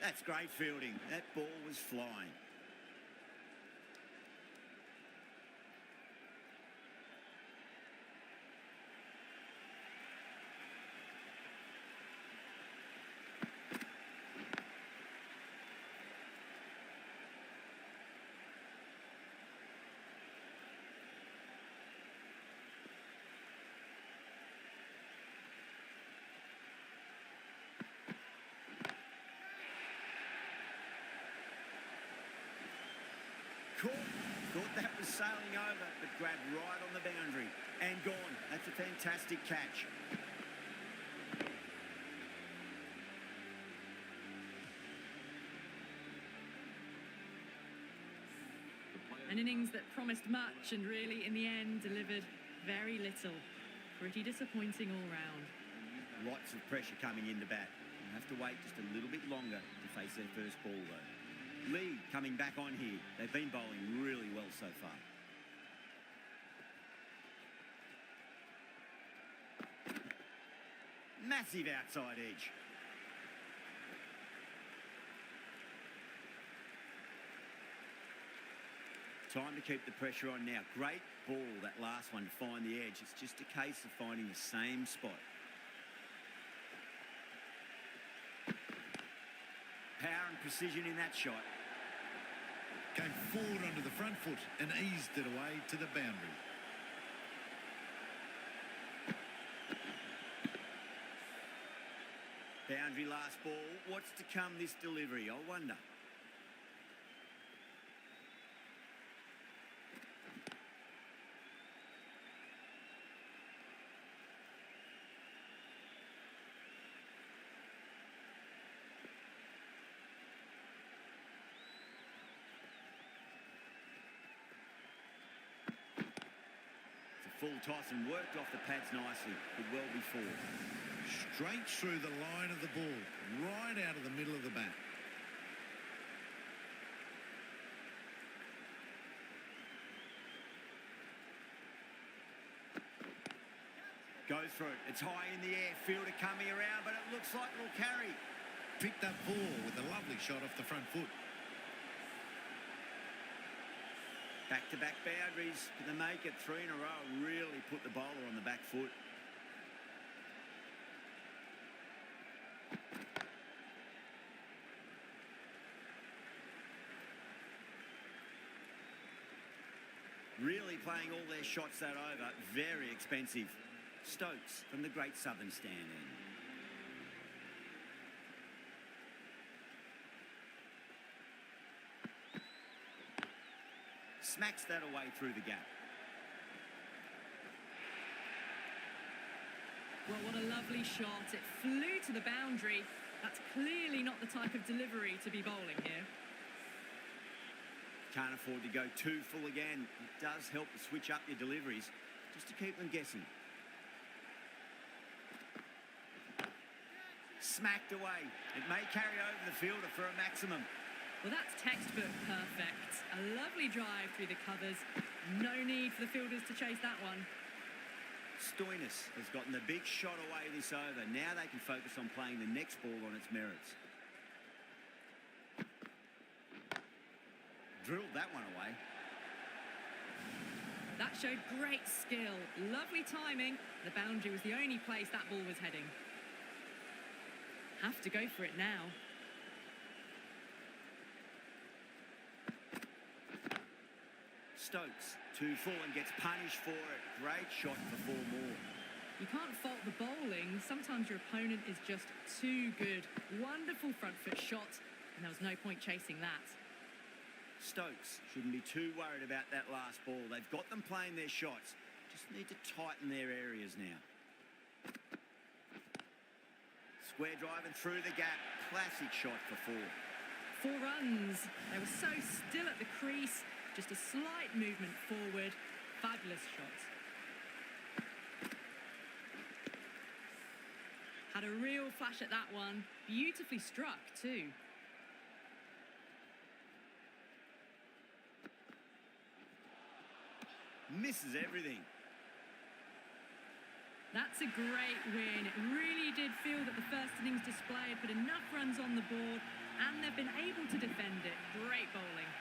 S1: That's great fielding. That ball was flying. Thought that was sailing over, but grabbed right on the boundary and gone. That's a fantastic catch.
S2: An innings that promised much and really, in the end, delivered very little. Pretty disappointing all round.
S1: Lots of pressure coming into bat. They'll have to wait just a little bit longer to face their first ball, though. Lee coming back on here. They've been bowling really well so far. Massive outside edge. Time to keep the pressure on now. Great ball, that last one, to find the edge. It's just a case of finding the same spot. Power and precision in that shot.
S4: Came forward onto the front foot and eased it away to the boundary.
S1: Boundary last ball. What's to come this delivery, I wonder? full toss and worked off the pads nicely. Could well be 4.
S4: Straight through the line of the ball, right out of the middle of the bat.
S1: Goes for it. It's high in the air. Fielder coming around, but it looks like it'll carry.
S4: Picked up ball with a lovely shot off the front foot.
S1: Back-to-back boundaries. Can they make it 3 in a row? Really put the bowler on the back foot. Really playing all their shots that over. Very expensive. Stokes from the Great Southern Stand end. Smacks that away through the gap.
S2: Well, what a lovely shot. It flew to the boundary. That's clearly not the type of delivery to be bowling here.
S1: Can't afford to go too full again. It does help to switch up your deliveries just to keep them guessing. Smacked away. It may carry over the fielder for a maximum.
S2: Well, that's textbook perfect. A lovely drive through the covers. No need for the fielders to chase that one.
S1: Stoinis has gotten the big shot away this over. Now they can focus on playing the next ball on its merits. Drilled that one away.
S2: That showed great skill. Lovely timing. The boundary was the only place that ball was heading. Have to go for it now.
S1: Stokes, 2 full and gets punished for it. Great shot for 4 more.
S2: You can't fault the bowling. Sometimes your opponent is just too good. Wonderful front foot shot, and there was no point chasing that.
S1: Stokes shouldn't be too worried about that last ball. They've got them playing their shots. Just need to tighten their areas now. Square driving through the gap. Classic shot for 4.
S2: 4 runs. They were so still at the crease. Just a slight movement forward. Fabulous shot. Had a real flash at that one. Beautifully struck too.
S1: Misses everything.
S2: That's a great win. It really did feel that the first innings display had put enough runs on the board and they've been able to defend it. Great bowling.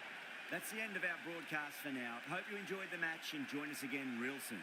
S1: That's the end of our broadcast for now. Hope you enjoyed the match and join us again real soon.